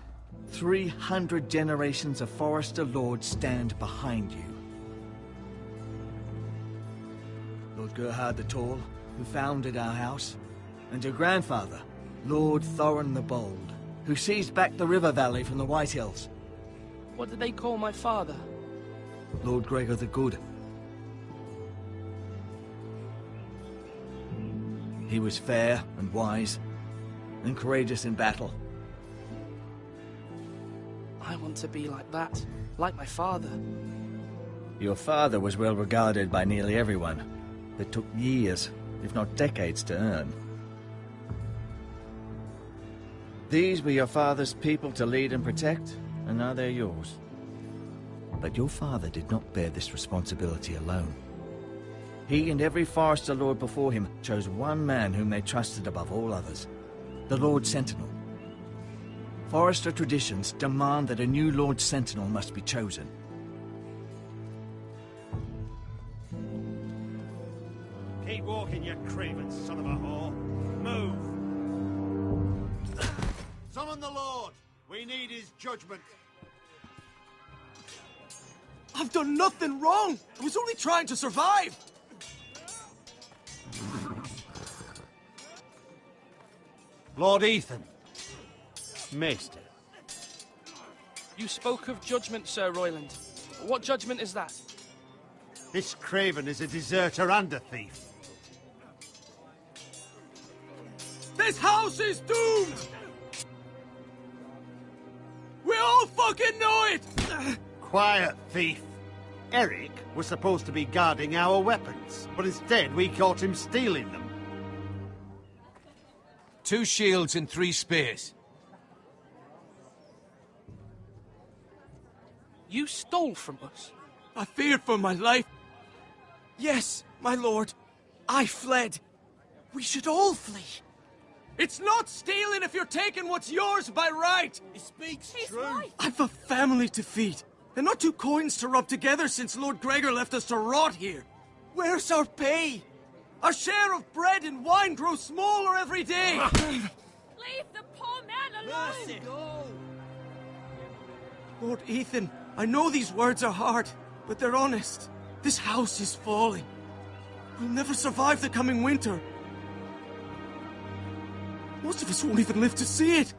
Speaker 9: 300 generations of Forester Lords stand behind you. Lord Gerhard the Tall, who founded our house, and your grandfather, Lord Thorin the Bold, who seized back the river valley from the White Hills.
Speaker 14: What did they call my father?
Speaker 9: Lord Gregor the Good. He was fair and wise, and courageous in battle.
Speaker 14: I want to be like that, like my father.
Speaker 9: Your father was well regarded by nearly everyone. It took years, if not decades, to earn. These were your father's people to lead and protect, and now they're yours. But your father did not bear this responsibility alone. He and every Forester Lord before him chose one man whom they trusted above all others, the Lord Sentinel. Forester traditions demand that a new Lord Sentinel must be chosen.
Speaker 12: Keep walking, you craven son of a whore. Move!
Speaker 7: Summon the Lord! We need his judgment.
Speaker 8: I've done nothing wrong! I was only trying to survive!
Speaker 12: Lord Ethan. Maester.
Speaker 14: You spoke of judgment, Sir Royland. What judgment is that?
Speaker 12: This craven is a deserter and a thief.
Speaker 8: This house is doomed! We all fucking know it!
Speaker 12: Quiet, thief. Eric was supposed to be guarding our weapons, but instead we caught him stealing them.
Speaker 6: 2 shields and 3 spears.
Speaker 14: You stole from us?
Speaker 8: I feared for my life. Yes, my lord. I fled. We should all flee. It's not stealing if you're taking what's yours by right.
Speaker 7: He speaks true.
Speaker 8: I've a family to feed, and not 2 coins to rub together since Lord Gregor left us to rot here. Where's our pay? Our share of bread and wine grows smaller every day.
Speaker 22: Leave the poor man alone!
Speaker 7: Mercy. Go.
Speaker 8: Lord Ethan, I know these words are hard, but they're honest. This house is falling. We'll never survive the coming winter. Most of us won't even live to see it.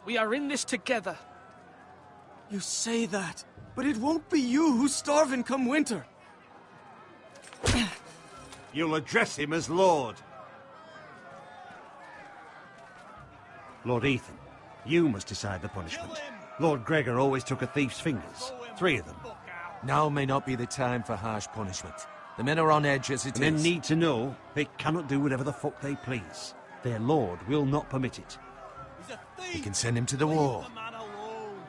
Speaker 14: We are in this together.
Speaker 8: You say that, but it won't be you who's starving come winter.
Speaker 12: You'll address him as Lord. Lord Ethan, you must decide the punishment. Lord Gregor always took a thief's fingers. 3 of them.
Speaker 6: Now may not be the time for harsh punishment. The men are on edge as it is.
Speaker 12: Men need to know they cannot do whatever the fuck they please. Their lord will not permit it.
Speaker 7: He's a thief!
Speaker 6: We can send him to the war.
Speaker 7: Leave the man alone.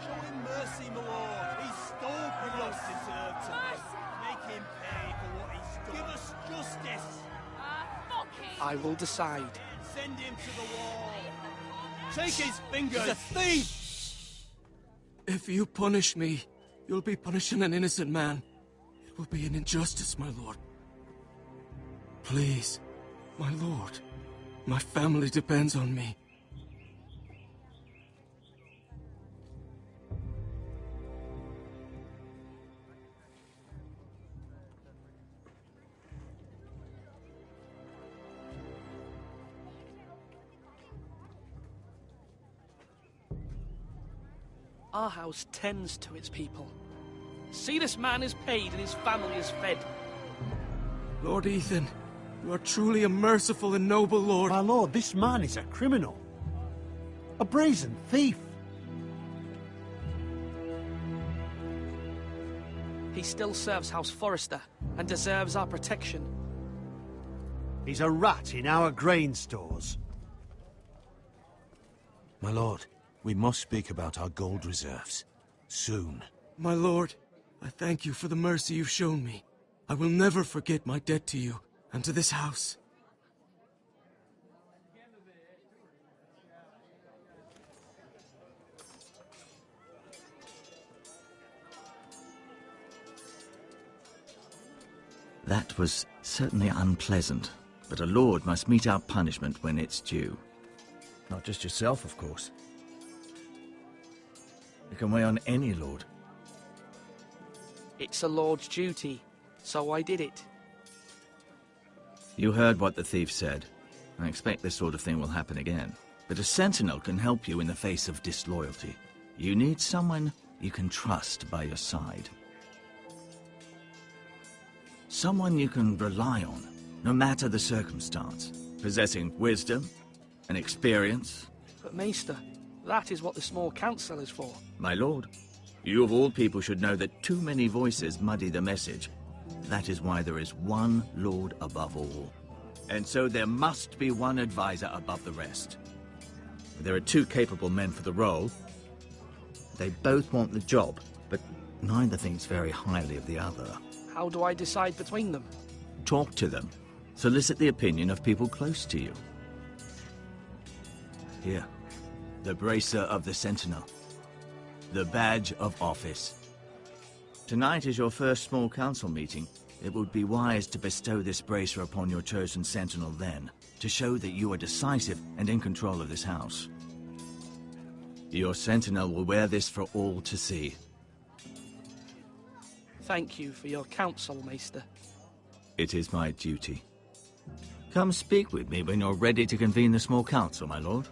Speaker 7: Show him mercy, my lord. He stole from us. Deserved to make him pay for what he stole. Give us justice.
Speaker 22: Fuck him!
Speaker 14: I will decide.
Speaker 7: Send him to the wall. Take his fingers. He's a thief!
Speaker 8: If you punish me, you'll be punishing an innocent man. It will be an injustice, my lord. Please, my lord. My family depends on me.
Speaker 14: Our house tends to its people. See, this man is paid and his family is fed.
Speaker 8: Lord Ethan, you are truly a merciful and noble lord.
Speaker 12: My lord, this man is a criminal. A brazen thief.
Speaker 14: He still serves House Forester and deserves our protection.
Speaker 12: He's a rat in our grain stores.
Speaker 6: My lord, we must speak about our gold reserves. Soon.
Speaker 8: My lord, I thank you for the mercy you've shown me. I will never forget my debt to you and to this house.
Speaker 9: That was certainly unpleasant, but a lord must mete out punishment when it's due. Not just yourself, of course. It can weigh on any lord.
Speaker 14: It's a lord's duty, so I did it.
Speaker 9: You heard what the thief said. I expect this sort of thing will happen again. But a sentinel can help you in the face of disloyalty. You need someone you can trust by your side. Someone you can rely on, no matter the circumstance. Possessing wisdom and experience.
Speaker 14: But Maester, that is what the small council is for.
Speaker 9: My lord, You of all people should know that too many voices muddy the message. That is why there is one lord above all. And so there must be one advisor above the rest. There are two capable men for the role. They both want the job, but neither thinks very highly of the other.
Speaker 14: How do I decide between them?
Speaker 9: Talk to them. Solicit the opinion of people close to you. Here, the bracer of the Sentinel. The badge of office. Tonight is your first small council meeting. It would be wise to bestow this bracer upon your chosen Sentinel then, to show that you are decisive and in control of this house. Your Sentinel will wear this for all to see.
Speaker 14: Thank you for your counsel, Maester.
Speaker 9: It is my duty. Come speak with me when you're ready to convene the small council, my lord.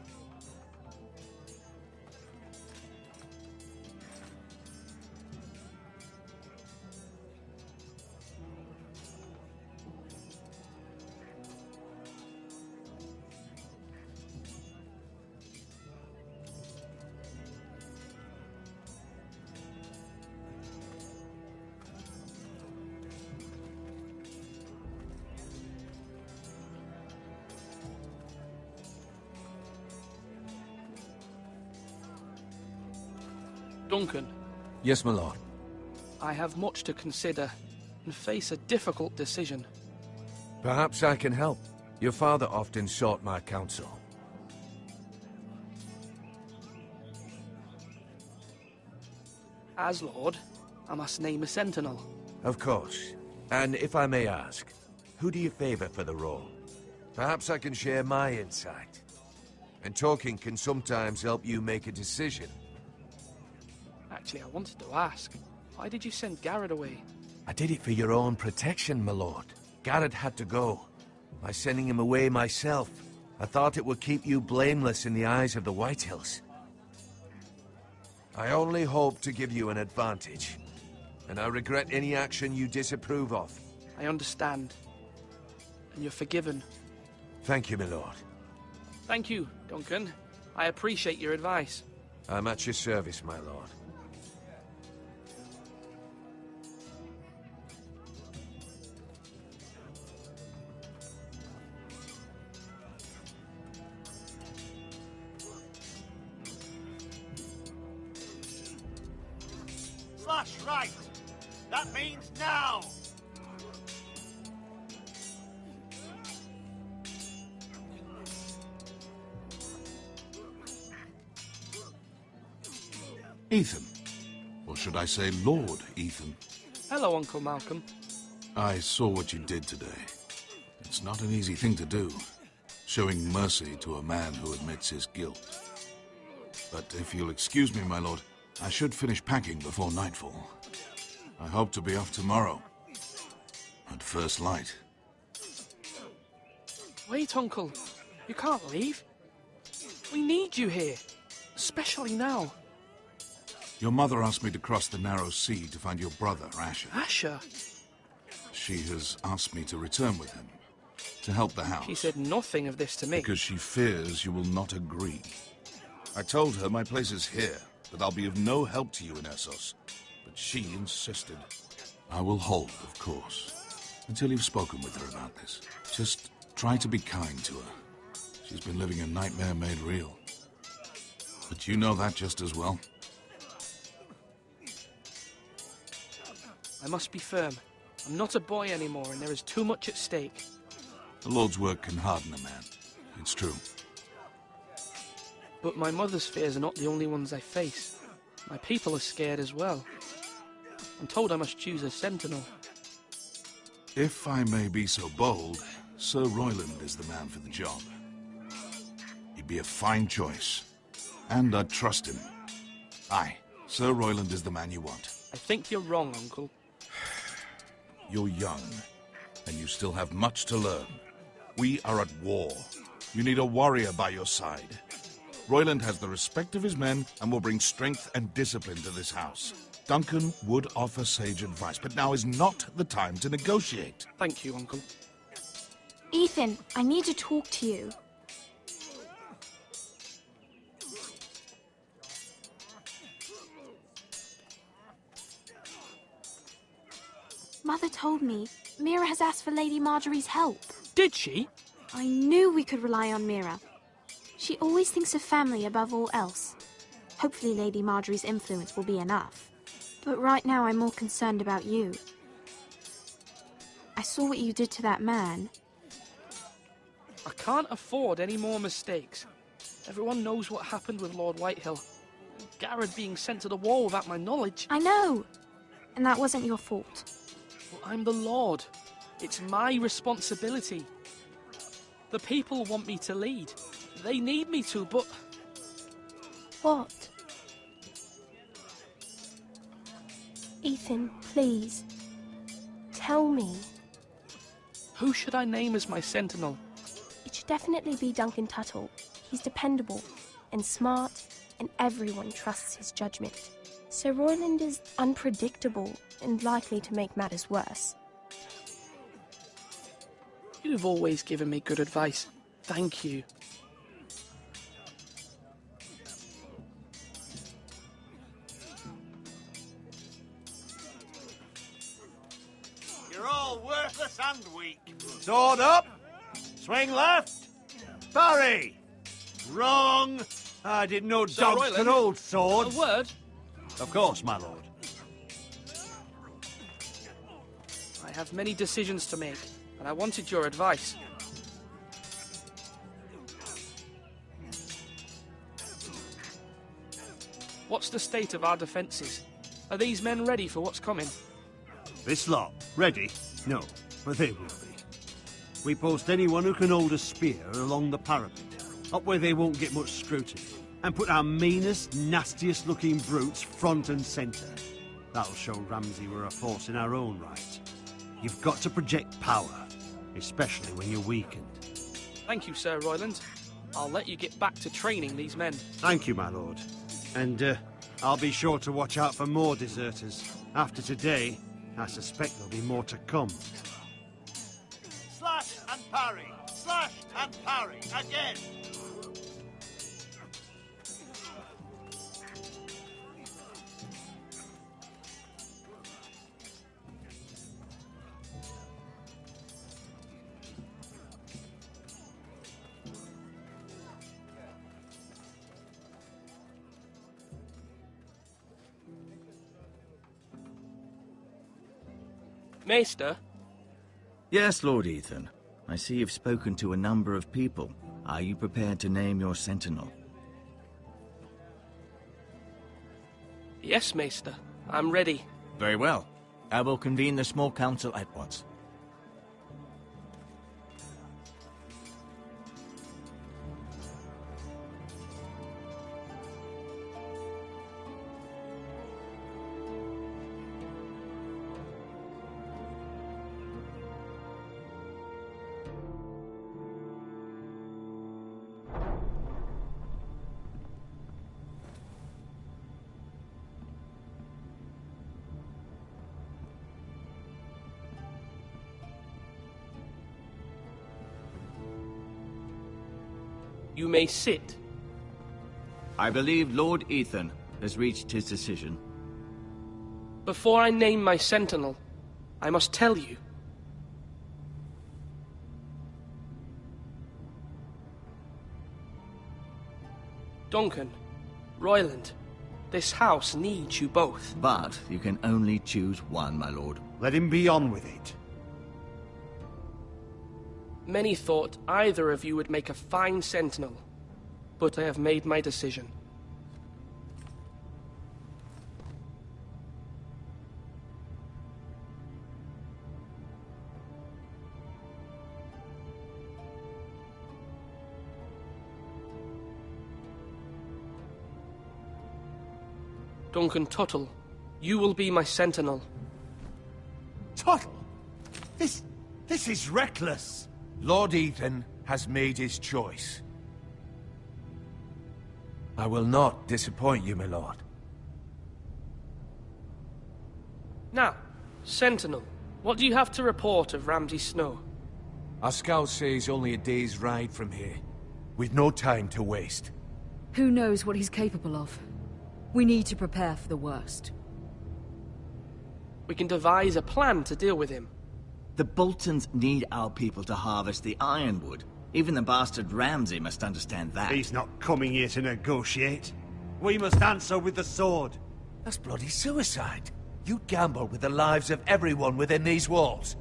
Speaker 14: Duncan.
Speaker 6: Yes, my lord.
Speaker 14: I have much to consider and face a difficult decision.
Speaker 6: Perhaps I can help. Your father often sought my counsel.
Speaker 14: As Lord, I must name a Sentinel.
Speaker 6: Of course. And if I may ask, who do you favor for the role? Perhaps I can share my insight. And talking can sometimes help you make a decision.
Speaker 14: Actually, I wanted to ask, why did you send Garrett away?
Speaker 6: I did it for your own protection, my lord. Garrett had to go. By sending him away myself, I thought it would keep you blameless in the eyes of the Whitehills. I only hope to give you an advantage, and I regret any action you disapprove of.
Speaker 14: I understand, and you're forgiven.
Speaker 6: Thank you, my lord.
Speaker 14: Thank you, Duncan. I appreciate your advice.
Speaker 6: I'm at your service, my lord.
Speaker 7: Slash right. That means now.
Speaker 1: Ethan. Or should I say Lord Ethan?
Speaker 14: Hello, Uncle Malcolm.
Speaker 1: I saw what you did today. It's not an easy thing to do, showing mercy to a man who admits his guilt. But if you'll excuse me, my lord, I should finish packing before nightfall. I hope to be off tomorrow. At first light.
Speaker 14: Wait, Uncle. You can't leave. We need you here. Especially now.
Speaker 1: Your mother asked me to cross the narrow sea to find your brother, Asher.
Speaker 14: Asher?
Speaker 1: She has asked me to return with him, to help the house.
Speaker 14: She said nothing of this to me.
Speaker 1: Because she fears you will not agree. I told her my place is here, that I'll be of no help to you in Essos. But she insisted. I will hold, of course, until you've spoken with her about this. Just try to be kind to her. She's been living a nightmare made real. But you know that just as well.
Speaker 14: I must be firm. I'm not a boy anymore, and there is too much at stake.
Speaker 1: The Lord's work can harden a man. It's true.
Speaker 14: But my mother's fears are not the only ones I face. My people are scared as well. I'm told I must choose a sentinel.
Speaker 1: If I may be so bold, Sir Royland is the man for the job. He'd be a fine choice. And I'd trust him. Aye, Sir Royland is the man you want.
Speaker 14: I think you're wrong, Uncle.
Speaker 1: You're young, and you still have much to learn. We are at war. You need a warrior by your side. Royland has the respect of his men and will bring strength and discipline to this house. Duncan would offer sage advice, but now is not the time to negotiate.
Speaker 14: Thank you, Uncle.
Speaker 11: Ethan, I need to talk to you. Mother told me Mira has asked for Lady Marjorie's help.
Speaker 14: Did she?
Speaker 11: I knew we could rely on Mira. She always thinks of family above all else. Hopefully Lady Marjorie's influence will be enough. But right now I'm more concerned about you. I saw what you did to that man.
Speaker 14: I can't afford any more mistakes. Everyone knows what happened with Lord Whitehill. Garrett being sent to the wall without my knowledge.
Speaker 11: I know! And that wasn't your fault.
Speaker 14: Well, I'm the Lord. It's my responsibility. The people want me to lead. They need me to, but...
Speaker 11: What? Ethan, please. Tell me.
Speaker 14: Who should I name as my sentinel?
Speaker 11: It should definitely be Duncan Tuttle. He's dependable and smart, and everyone trusts his judgment. Sir Royland is unpredictable and likely to make matters worse.
Speaker 14: You've always given me good advice. Thank you.
Speaker 7: You're all worthless and weak.
Speaker 12: Sword up! Swing left! Parry! Wrong! I didn't know
Speaker 14: Sir
Speaker 12: dogs
Speaker 14: Royland,
Speaker 12: could hold swords.
Speaker 14: A word?
Speaker 12: Of course, my lord.
Speaker 14: I have many decisions to make, and I wanted your advice. What's the state of our defences? Are these men ready for what's coming?
Speaker 12: This lot, ready? No, but they will be. We post anyone who can hold a spear along the parapet, up where they won't get much scrutiny, and put our meanest, nastiest looking brutes front and centre. That'll show Ramsay we're a force in our own right. You've got to project power, especially when you're weakened.
Speaker 14: Thank you, Sir Royland. I'll let you get back to training these men.
Speaker 12: Thank you, my lord. And, I'll be sure to watch out for more deserters. After today, I suspect there'll be more to come.
Speaker 7: Slash and parry. Slash and parry. Again.
Speaker 14: Maester?
Speaker 9: Yes, Lord Ethan. I see you've spoken to a number of people. Are you prepared to name your sentinel?
Speaker 14: Yes, Maester. I'm ready.
Speaker 9: Very well. I will convene the small council at once.
Speaker 14: You may sit.
Speaker 9: I believe Lord Ethan has reached his decision.
Speaker 14: Before I name my sentinel, I must tell you. Duncan, Royland, this house needs you both.
Speaker 9: But you can only choose one, my lord.
Speaker 12: Let him be on with it.
Speaker 14: Many thought either of you would make a fine sentinel, but I have made my decision. Duncan Tuttle, you will be my sentinel.
Speaker 12: Tuttle? This is reckless.
Speaker 6: Lord Ethan has made his choice. I will not disappoint you, my lord.
Speaker 14: Now, Sentinel, what do you have to report of Ramsay Snow?
Speaker 6: Our scouts say he's only a day's ride from here. We've no time to waste.
Speaker 10: Who knows what he's capable of? We need to prepare for the worst.
Speaker 14: We can devise a plan to deal with him.
Speaker 9: The Boltons need our people to harvest the ironwood. Even the bastard Ramsay must understand that.
Speaker 12: He's not coming here to negotiate. We must answer with the sword.
Speaker 6: That's bloody suicide. You gamble with the lives of everyone within these walls.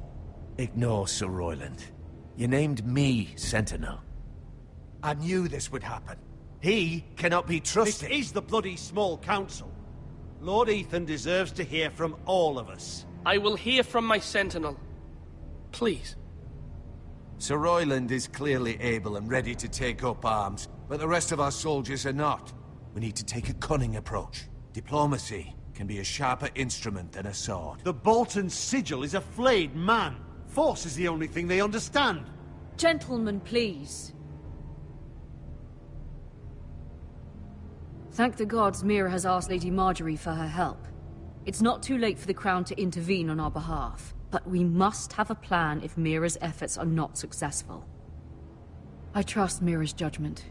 Speaker 6: Ignore Sir Royland. You named me Sentinel. I knew this would happen. He cannot be trusted.
Speaker 12: This is the bloody small council. Lord Ethan deserves to hear from all of us.
Speaker 14: I will hear from my Sentinel. Please.
Speaker 6: Sir Royland is clearly able and ready to take up arms, but the rest of our soldiers are not. We need to take a cunning approach. Diplomacy can be a sharper instrument than a sword.
Speaker 12: The Bolton sigil is a flayed man. Force is the only thing they understand.
Speaker 10: Gentlemen, please. Thank the gods Mira has asked Lady Marjorie for her help. It's not too late for the Crown to intervene on our behalf, but we must have a plan if Mira's efforts are not successful. I trust Mira's judgment.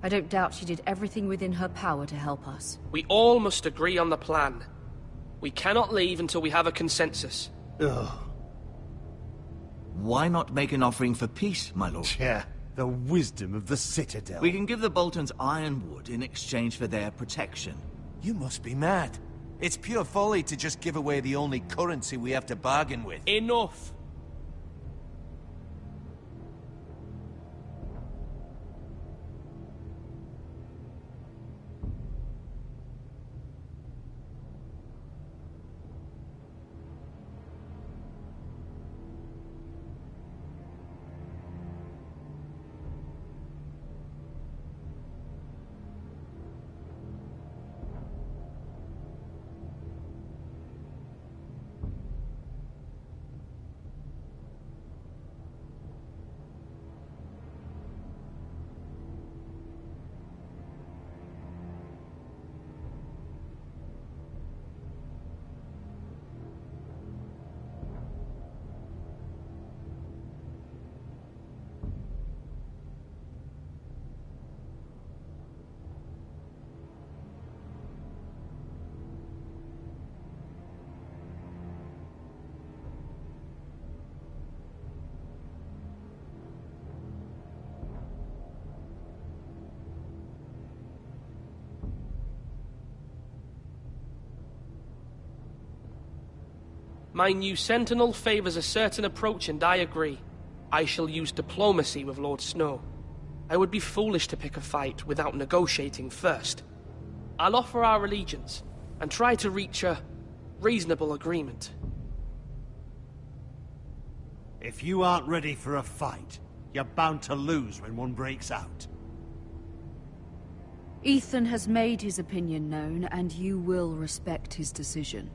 Speaker 10: I don't doubt she did everything within her power to help us.
Speaker 14: We all must agree on the plan. We cannot leave until we have a consensus.
Speaker 9: Ugh. Why not make an offering for peace, my lord?
Speaker 12: Yeah, the wisdom of the Citadel.
Speaker 9: We can give the Boltons ironwood in exchange for their protection.
Speaker 6: You must be mad. It's pure folly to just give away the only currency we have to bargain with.
Speaker 14: Enough! My new Sentinel favors a certain approach, and I agree. I shall use diplomacy with Lord Snow. I would be foolish to pick a fight without negotiating first. I'll offer our allegiance, and try to reach a reasonable agreement.
Speaker 12: If you aren't ready for a fight, you're bound to lose when one breaks out.
Speaker 10: Ethan has made his opinion known, and you will respect his decision.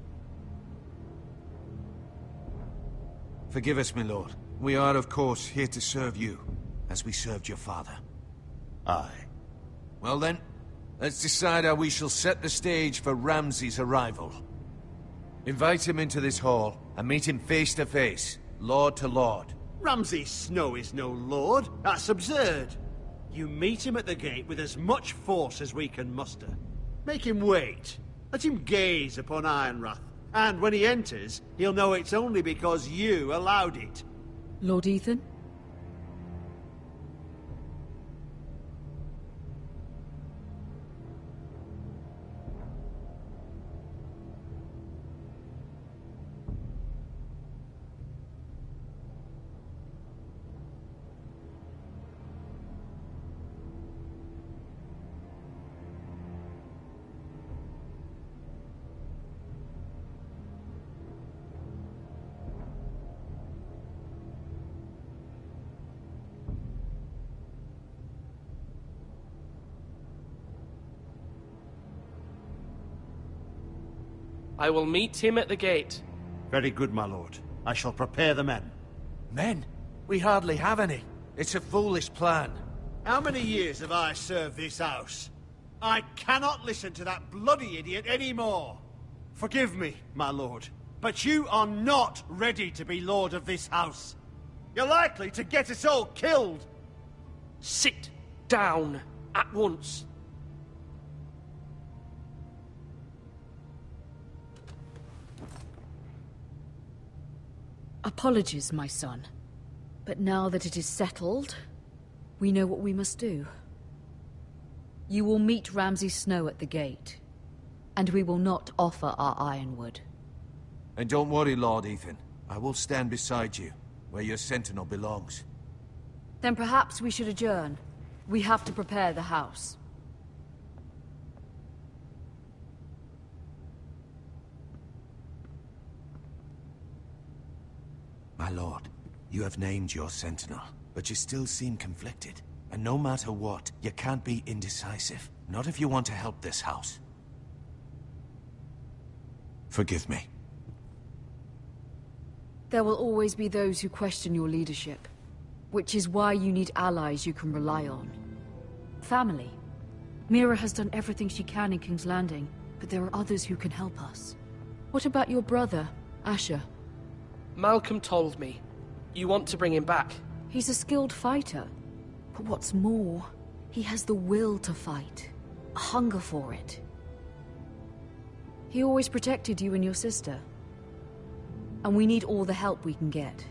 Speaker 6: Forgive us, my lord. We are, of course, here to serve you, as we served your father.
Speaker 12: Aye.
Speaker 6: Well then, let's decide how we shall set the stage for Ramsay's arrival. Invite him into this hall, and meet him face to face, lord to lord.
Speaker 12: Ramsay Snow is no lord. That's absurd. You meet him at the gate with as much force as we can muster. Make him wait. Let him gaze upon Ironrath. And when he enters, he'll know it's only because you allowed it.
Speaker 10: Lord Ethan?
Speaker 14: I will meet him at the gate.
Speaker 12: Very good, my lord. I shall prepare the men.
Speaker 6: Men? We hardly have any. It's a foolish plan.
Speaker 12: How many years have I served this house? I cannot listen to that bloody idiot anymore. Forgive me, my lord, but you are not ready to be lord of this house. You're likely to get us all killed.
Speaker 14: Sit down at once.
Speaker 10: Apologies, my son. But now that it is settled, we know what we must do. You will meet Ramsay Snow at the gate, and we will not offer our ironwood.
Speaker 6: And don't worry, Lord Ethan. I will stand beside you, where your sentinel belongs.
Speaker 10: Then perhaps we should adjourn. We have to prepare the house.
Speaker 6: My lord, you have named your sentinel, but you still seem conflicted. And no matter what, you can't be indecisive. Not if you want to help this house. Forgive me.
Speaker 10: There will always be those who question your leadership, which is why you need allies you can rely on. Family. Mira has done everything she can in King's Landing, but there are others who can help us. What about your brother, Asher?
Speaker 14: Malcolm told me. You want to bring him back?
Speaker 10: He's a skilled fighter. But what's more, he has the will to fight. A hunger for it. He always protected you and your sister. And we need all the help we can get.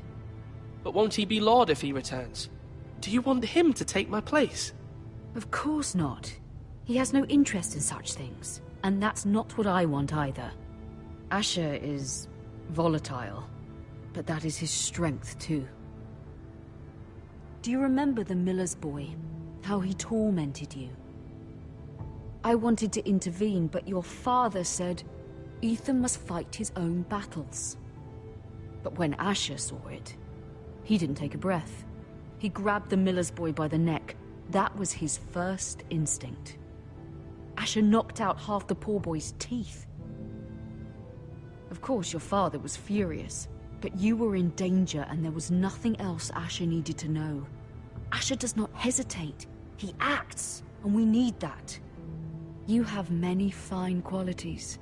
Speaker 14: But won't he be Lord if he returns? Do you want him to take my place?
Speaker 10: Of course not. He has no interest in such things. And that's not what I want either. Asher is volatile. But that is his strength too. Do you remember the miller's boy? How he tormented you? I wanted to intervene, but your father said Ethan must fight his own battles. But when Asher saw it, he didn't take a breath. He grabbed the miller's boy by the neck. That was his first instinct. Asher knocked out half the poor boy's teeth. Of course, your father was furious. But you were in danger, and there was nothing else Asher needed to know. Asher does not hesitate. He acts, and we need that. You have many fine qualities.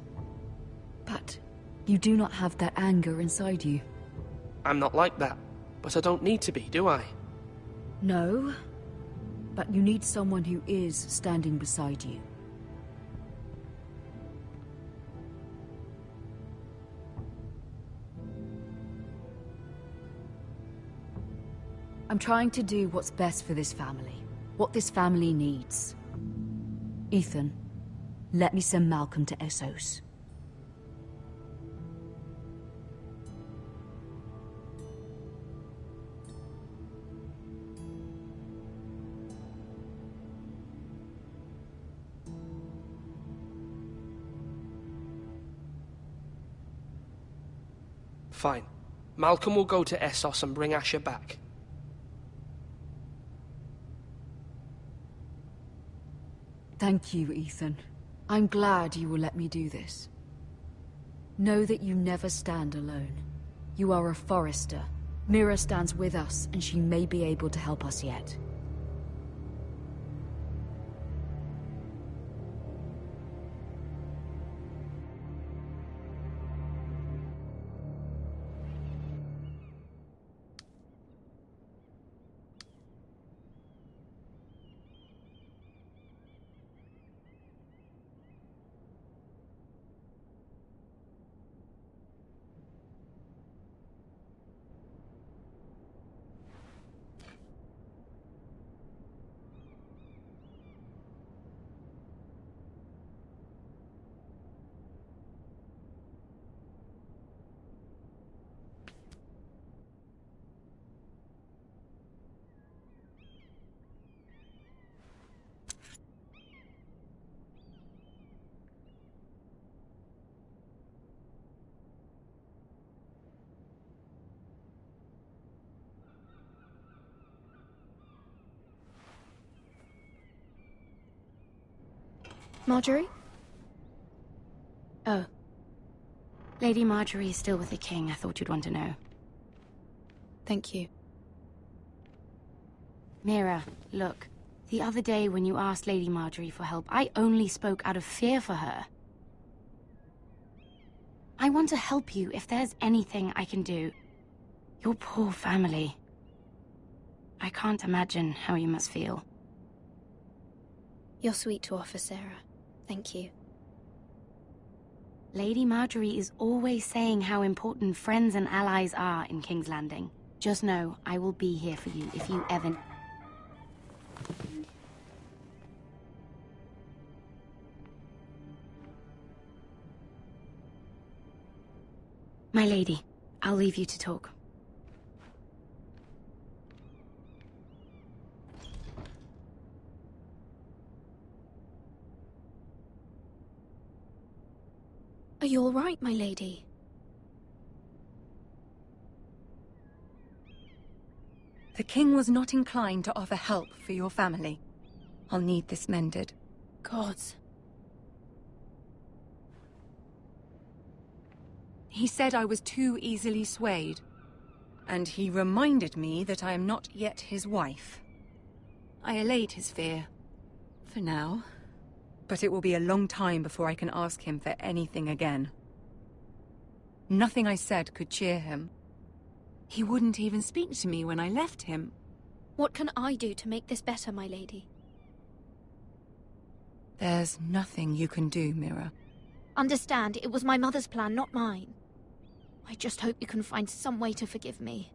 Speaker 10: But you do not have that anger inside you.
Speaker 14: I'm not like that, but I don't need to be, do I?
Speaker 10: No, but you need someone who is standing beside you. I'm trying to do what's best for this family. What this family needs. Ethan, let me send Malcolm to Essos.
Speaker 14: Fine. Malcolm will go to Essos and bring Asher back.
Speaker 10: Thank you, Ethan. I'm glad you will let me do this. Know that you never stand alone. You are a Forester. Mira stands with us, and she may be able to help us yet.
Speaker 11: Marjorie? Oh. Lady Marjorie is still with the king. I thought you'd want to know.
Speaker 18: Thank you.
Speaker 11: Mira, look. The other day when you asked Lady Marjorie for help, I only spoke out of fear for her. I want to help you if there's anything I can do. Your poor family. I can't imagine how you must feel.
Speaker 18: You're sweet to offer, Sarah. Thank you.
Speaker 16: Lady Marjorie is always saying how important friends and allies are in King's Landing. Just know, I will be here for you if you ever... My lady, I'll leave you to talk.
Speaker 19: Are you all right, my lady?
Speaker 16: The king was not inclined to offer help for your family. I'll need this mended.
Speaker 19: Gods.
Speaker 16: He said I was too easily swayed. And he reminded me that I am not yet his wife. I allayed his fear. For now. But it will be a long time before I can ask him for anything again. Nothing I said could cheer him. He wouldn't even speak to me when I left him.
Speaker 19: What can I do to make this better, my lady?
Speaker 16: There's nothing you can do, Mira.
Speaker 19: Understand, it was my mother's plan, not mine. I just hope you can find some way to forgive me.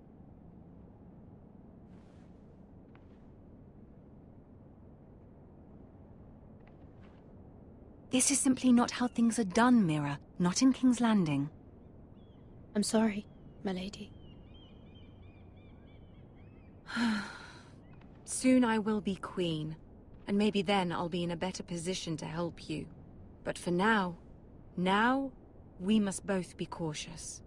Speaker 16: This is simply not how things are done, Mira. Not in King's Landing.
Speaker 19: I'm sorry, my lady.
Speaker 16: Soon I will be queen, and maybe then I'll be in a better position to help you. But for now, we must both be cautious.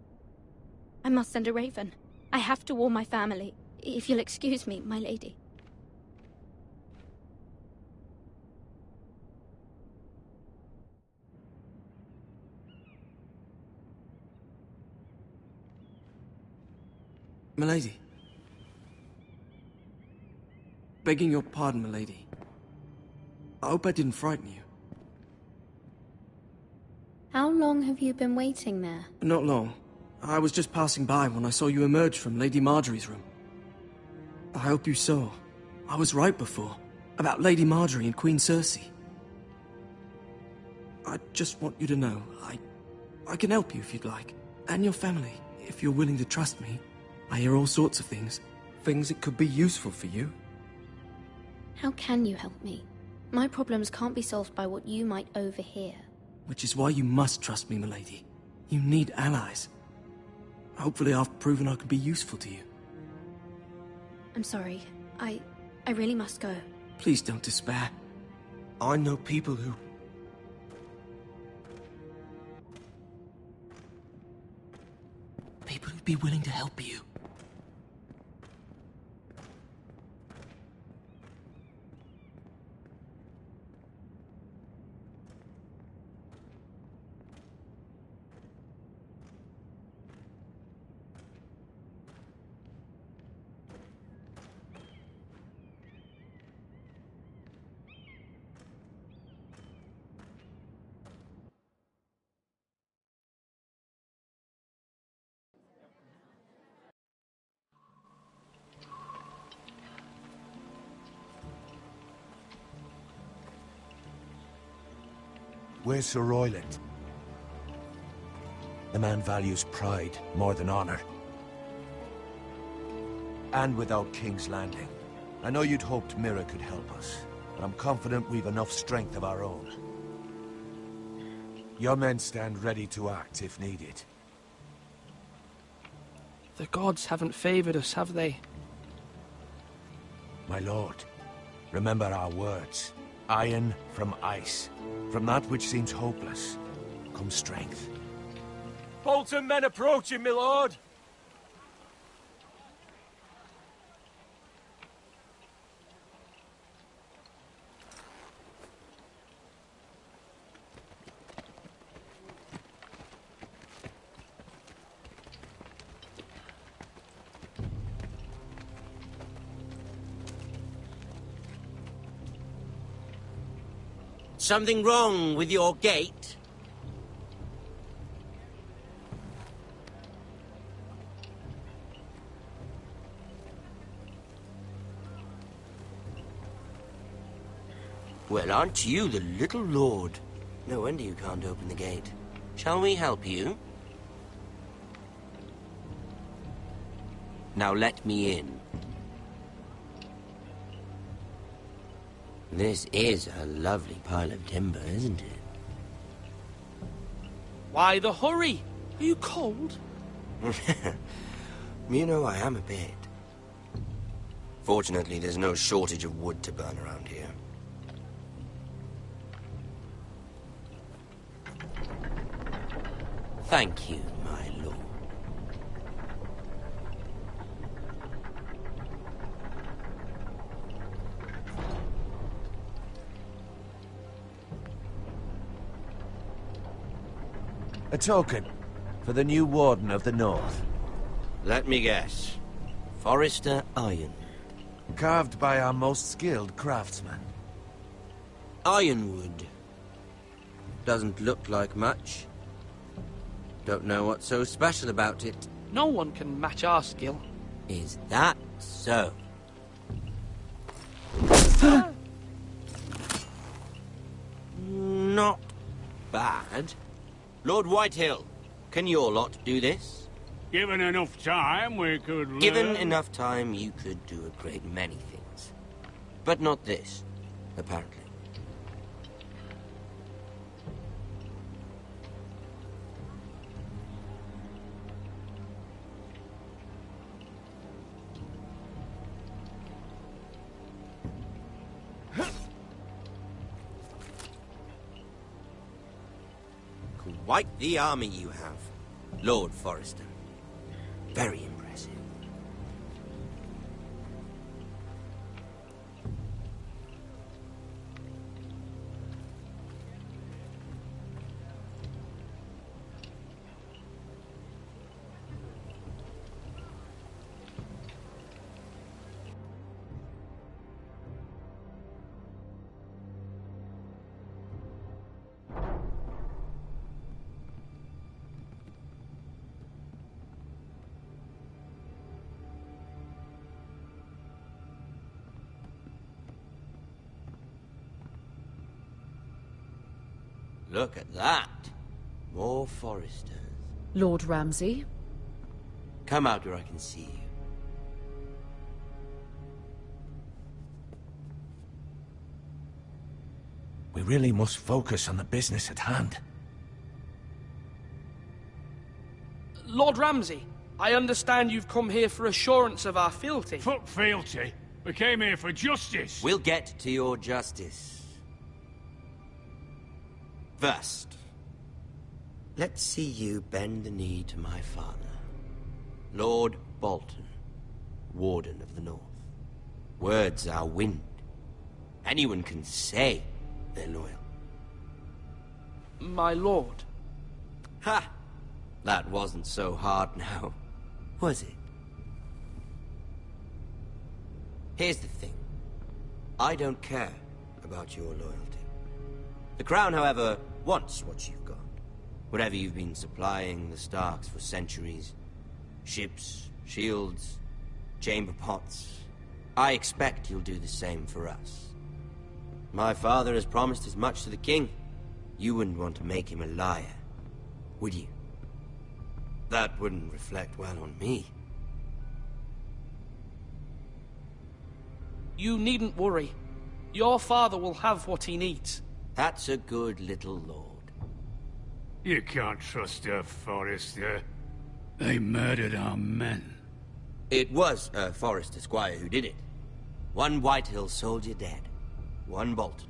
Speaker 19: I must send a raven. I have to warn my family. If you'll excuse me, my lady.
Speaker 15: Milady. Begging your pardon, milady. I hope I didn't frighten you.
Speaker 19: How long have you been waiting there?
Speaker 15: Not long. I was just passing by when I saw you emerge from Lady Marjorie's room. I hope you saw. I was right before. About Lady Marjorie and Queen Cersei. I just want you to know, I can help you if you'd like. And your family, if you're willing to trust me. I hear all sorts of things. Things that could be useful for you.
Speaker 19: How can you help me? My problems can't be solved by what you might overhear.
Speaker 15: Which is why you must trust me, milady. You need allies. Hopefully I've proven I can be useful to you.
Speaker 19: I'm sorry. I really must go.
Speaker 15: Please don't despair. I know people who... People who'd be willing to help you.
Speaker 6: Where's Sir Royland? The man values pride more than honor. And without King's Landing. I know you'd hoped Mira could help us, but I'm confident we've enough strength of our own. Your men stand ready to act if needed.
Speaker 14: The gods haven't favored us, have they?
Speaker 6: My lord, remember our words. Iron from ice. From that which seems hopeless, comes strength.
Speaker 8: Bolton men approaching, my lord!
Speaker 21: Something wrong with your gate? Well, aren't you the little lord? No wonder you can't open the gate. Shall we help you? Now let me in. This is a lovely pile of timber, isn't it?
Speaker 14: Why the hurry? Are you cold?
Speaker 21: You know, I am a bit. Fortunately, there's no shortage of wood to burn around here. Thank you, my lord.
Speaker 6: A token for the new Warden of the North.
Speaker 21: Let me guess. Forrester Iron.
Speaker 6: Carved by our most skilled craftsman.
Speaker 21: Ironwood. Doesn't look like much. Don't know what's so special about it.
Speaker 14: No one can match our skill.
Speaker 21: Is that so? Not bad. Lord Whitehill, can your lot do this?
Speaker 2: Given enough time, we could learn.
Speaker 21: Given enough time, you could do a great many things. But not this, apparently. Quite the army you have, Lord Forrester. Very impressive. Look at that. More Forresters.
Speaker 10: Lord Ramsay?
Speaker 21: Come out where I can see you.
Speaker 6: We really must focus on the business at hand.
Speaker 14: Lord Ramsay, I understand you've come here for assurance of our fealty.
Speaker 2: Fuck fealty. We came here for justice.
Speaker 21: We'll get to your justice. First, let's see you bend the knee to my father, Lord Bolton, Warden of the North. Words are wind. Anyone can say they're loyal.
Speaker 14: My lord.
Speaker 21: Ha! That wasn't so hard now, was it? Here's the thing. I don't care about your loyalty. The Crown, however, wants what you've got. Whatever you've been supplying the Starks for centuries. Ships, shields, chamber pots. I expect you'll do the same for us. My father has promised as much to the King. You wouldn't want to make him a liar, would you? That wouldn't reflect well on me.
Speaker 14: You needn't worry. Your father will have what he needs.
Speaker 21: That's a good little lord.
Speaker 2: You can't trust her, Forrester. They murdered our men.
Speaker 21: It was a Forrester squire who did it. One Whitehill soldier dead. One Bolton.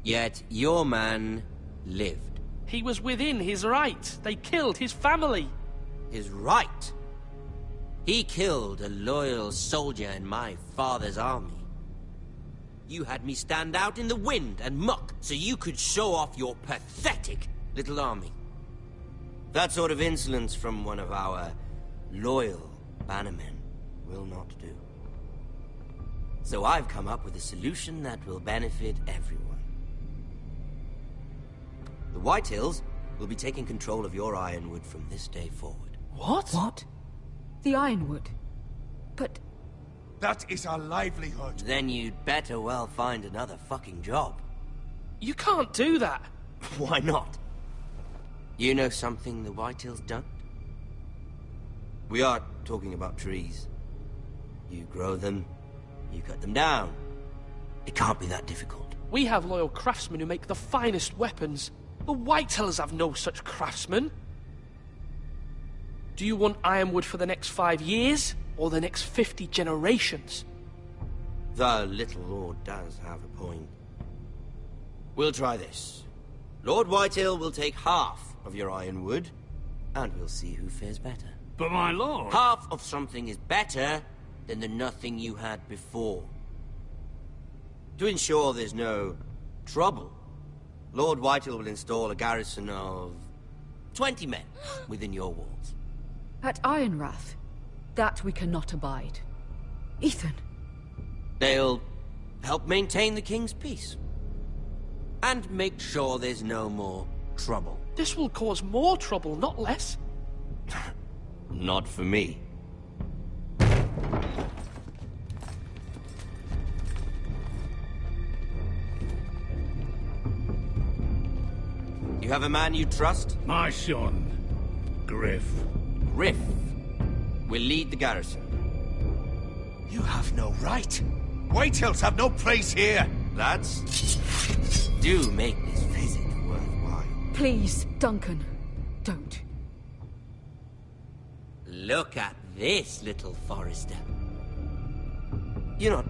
Speaker 21: Yet your man lived.
Speaker 14: He was within his right. They killed his family.
Speaker 21: His right? He killed a loyal soldier in my father's army. You had me stand out in the wind and muck so you could show off your pathetic little army. That sort of insolence from one of our loyal bannermen will not do. So I've come up with a solution that will benefit everyone. The Whitehills will be taking control of your Ironwood from this day forward.
Speaker 10: What? What? The Ironwood? But...
Speaker 6: That is our livelihood.
Speaker 21: Then you'd better well find another fucking job.
Speaker 14: You can't do that.
Speaker 21: Why not? You know something the Whitetails don't? We are talking about trees. You grow them, you cut them down. It can't be that difficult.
Speaker 14: We have loyal craftsmen who make the finest weapons. The Whitetails have no such craftsmen. Do you want ironwood for the next 5 years, or the next 50 generations?
Speaker 21: The little lord does have a point. We'll try this. Lord Whitetail will take half of your ironwood, and we'll see who fares better.
Speaker 2: But my lord...
Speaker 21: Half of something is better than the nothing you had before. To ensure there's no trouble, Lord Whitetail will install a garrison of 20 men within your walls.
Speaker 10: At Ironrath? That we cannot abide. Ethan.
Speaker 21: They'll help maintain the king's peace. And make sure there's no more trouble.
Speaker 14: This will cause more trouble, not less.
Speaker 21: Not for me. You have a man you trust?
Speaker 2: My son, Griff.
Speaker 21: Griff will lead the garrison.
Speaker 6: You have no right. Whitetails have no place here.
Speaker 21: Lads, do make this visit worthwhile.
Speaker 10: Please, Duncan, don't.
Speaker 21: Look at this, little Forester. You're not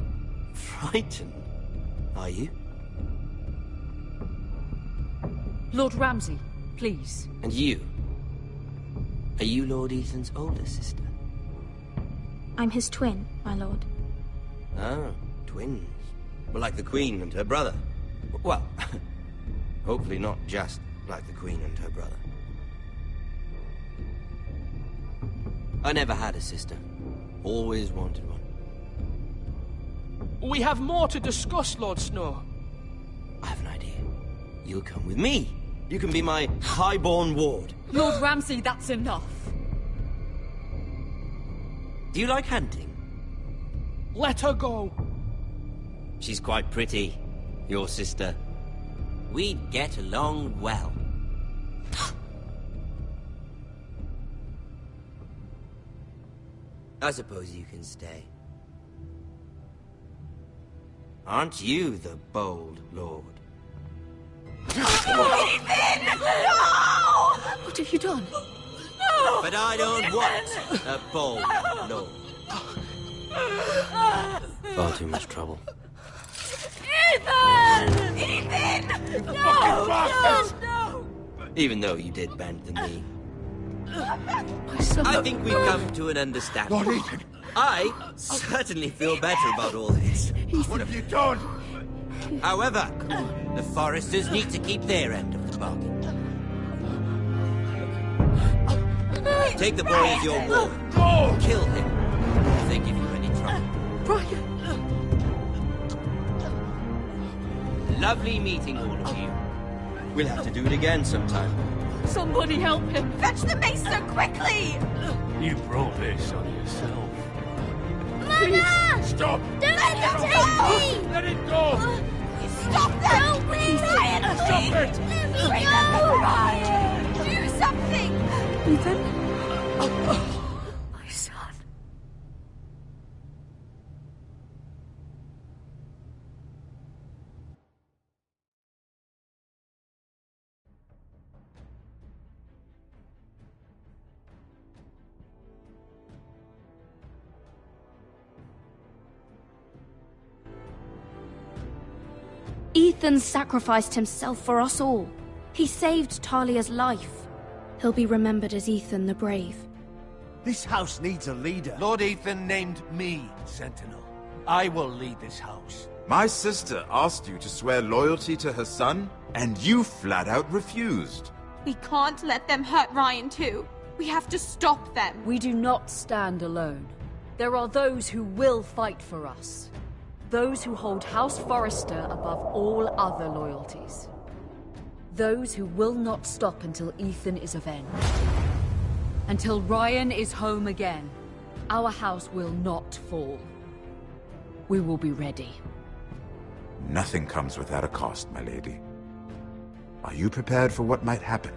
Speaker 21: frightened, are you?
Speaker 10: Lord Ramsay, please.
Speaker 21: And you? Are you Lord Ethan's older sister?
Speaker 11: I'm his twin, my lord.
Speaker 21: Oh, twins. Well, like the Queen and her brother. Well, hopefully not just like the Queen and her brother. I never had a sister. Always wanted one.
Speaker 14: We have more to discuss, Lord Snow.
Speaker 21: I have an idea. You'll come with me. You can be my highborn ward.
Speaker 10: Lord Ramsay, that's enough.
Speaker 21: Do you like hunting?
Speaker 14: Let her go.
Speaker 21: She's quite pretty, your sister. We'd get along well. I suppose you can stay. Aren't you the bold lord?
Speaker 19: Ethan! No!
Speaker 10: What have you done?
Speaker 19: No!
Speaker 21: But I don't want a bold lord. Far too much trouble.
Speaker 19: Ethan! Ethan! No! No!
Speaker 21: Even though you did bend the knee.
Speaker 10: My son...
Speaker 21: I think we've come to an understanding.
Speaker 6: Lord Ethan!
Speaker 21: I certainly feel better about all this.
Speaker 6: What have you done?
Speaker 21: However, the Foresters need to keep their end of the bargain. Take the boy as your ward. Kill him if they give you any trouble.
Speaker 10: Brian!
Speaker 21: Lovely meeting all of you. We'll have to do it again sometime.
Speaker 10: Somebody help him!
Speaker 19: Fetch the mace so quickly!
Speaker 2: You brought this on yourself.
Speaker 19: Mama!
Speaker 2: Stop!
Speaker 19: Don't let him take me!
Speaker 2: Let it go!
Speaker 19: Stop that! No, please! Ryan,
Speaker 2: Stop it!
Speaker 19: Let me go! Ryan! Do something!
Speaker 10: Ethan? My son.
Speaker 11: Ethan sacrificed himself for us all. He saved Talia's life. He'll be remembered as Ethan the Brave.
Speaker 12: This house needs a leader.
Speaker 6: Lord Ethan named me Sentinel. I will lead this house.
Speaker 17: My sister asked you to swear loyalty to her son, and you flat out refused.
Speaker 5: We can't let them hurt Ryan too. We have to stop them.
Speaker 10: We do not stand alone. There are those who will fight for us. Those who hold House Forrester above all other loyalties. Those who will not stop until Ethan is avenged. Until Ryan is home again, our house will not fall. We will be ready.
Speaker 17: Nothing comes without a cost, my lady. Are you prepared for what might happen?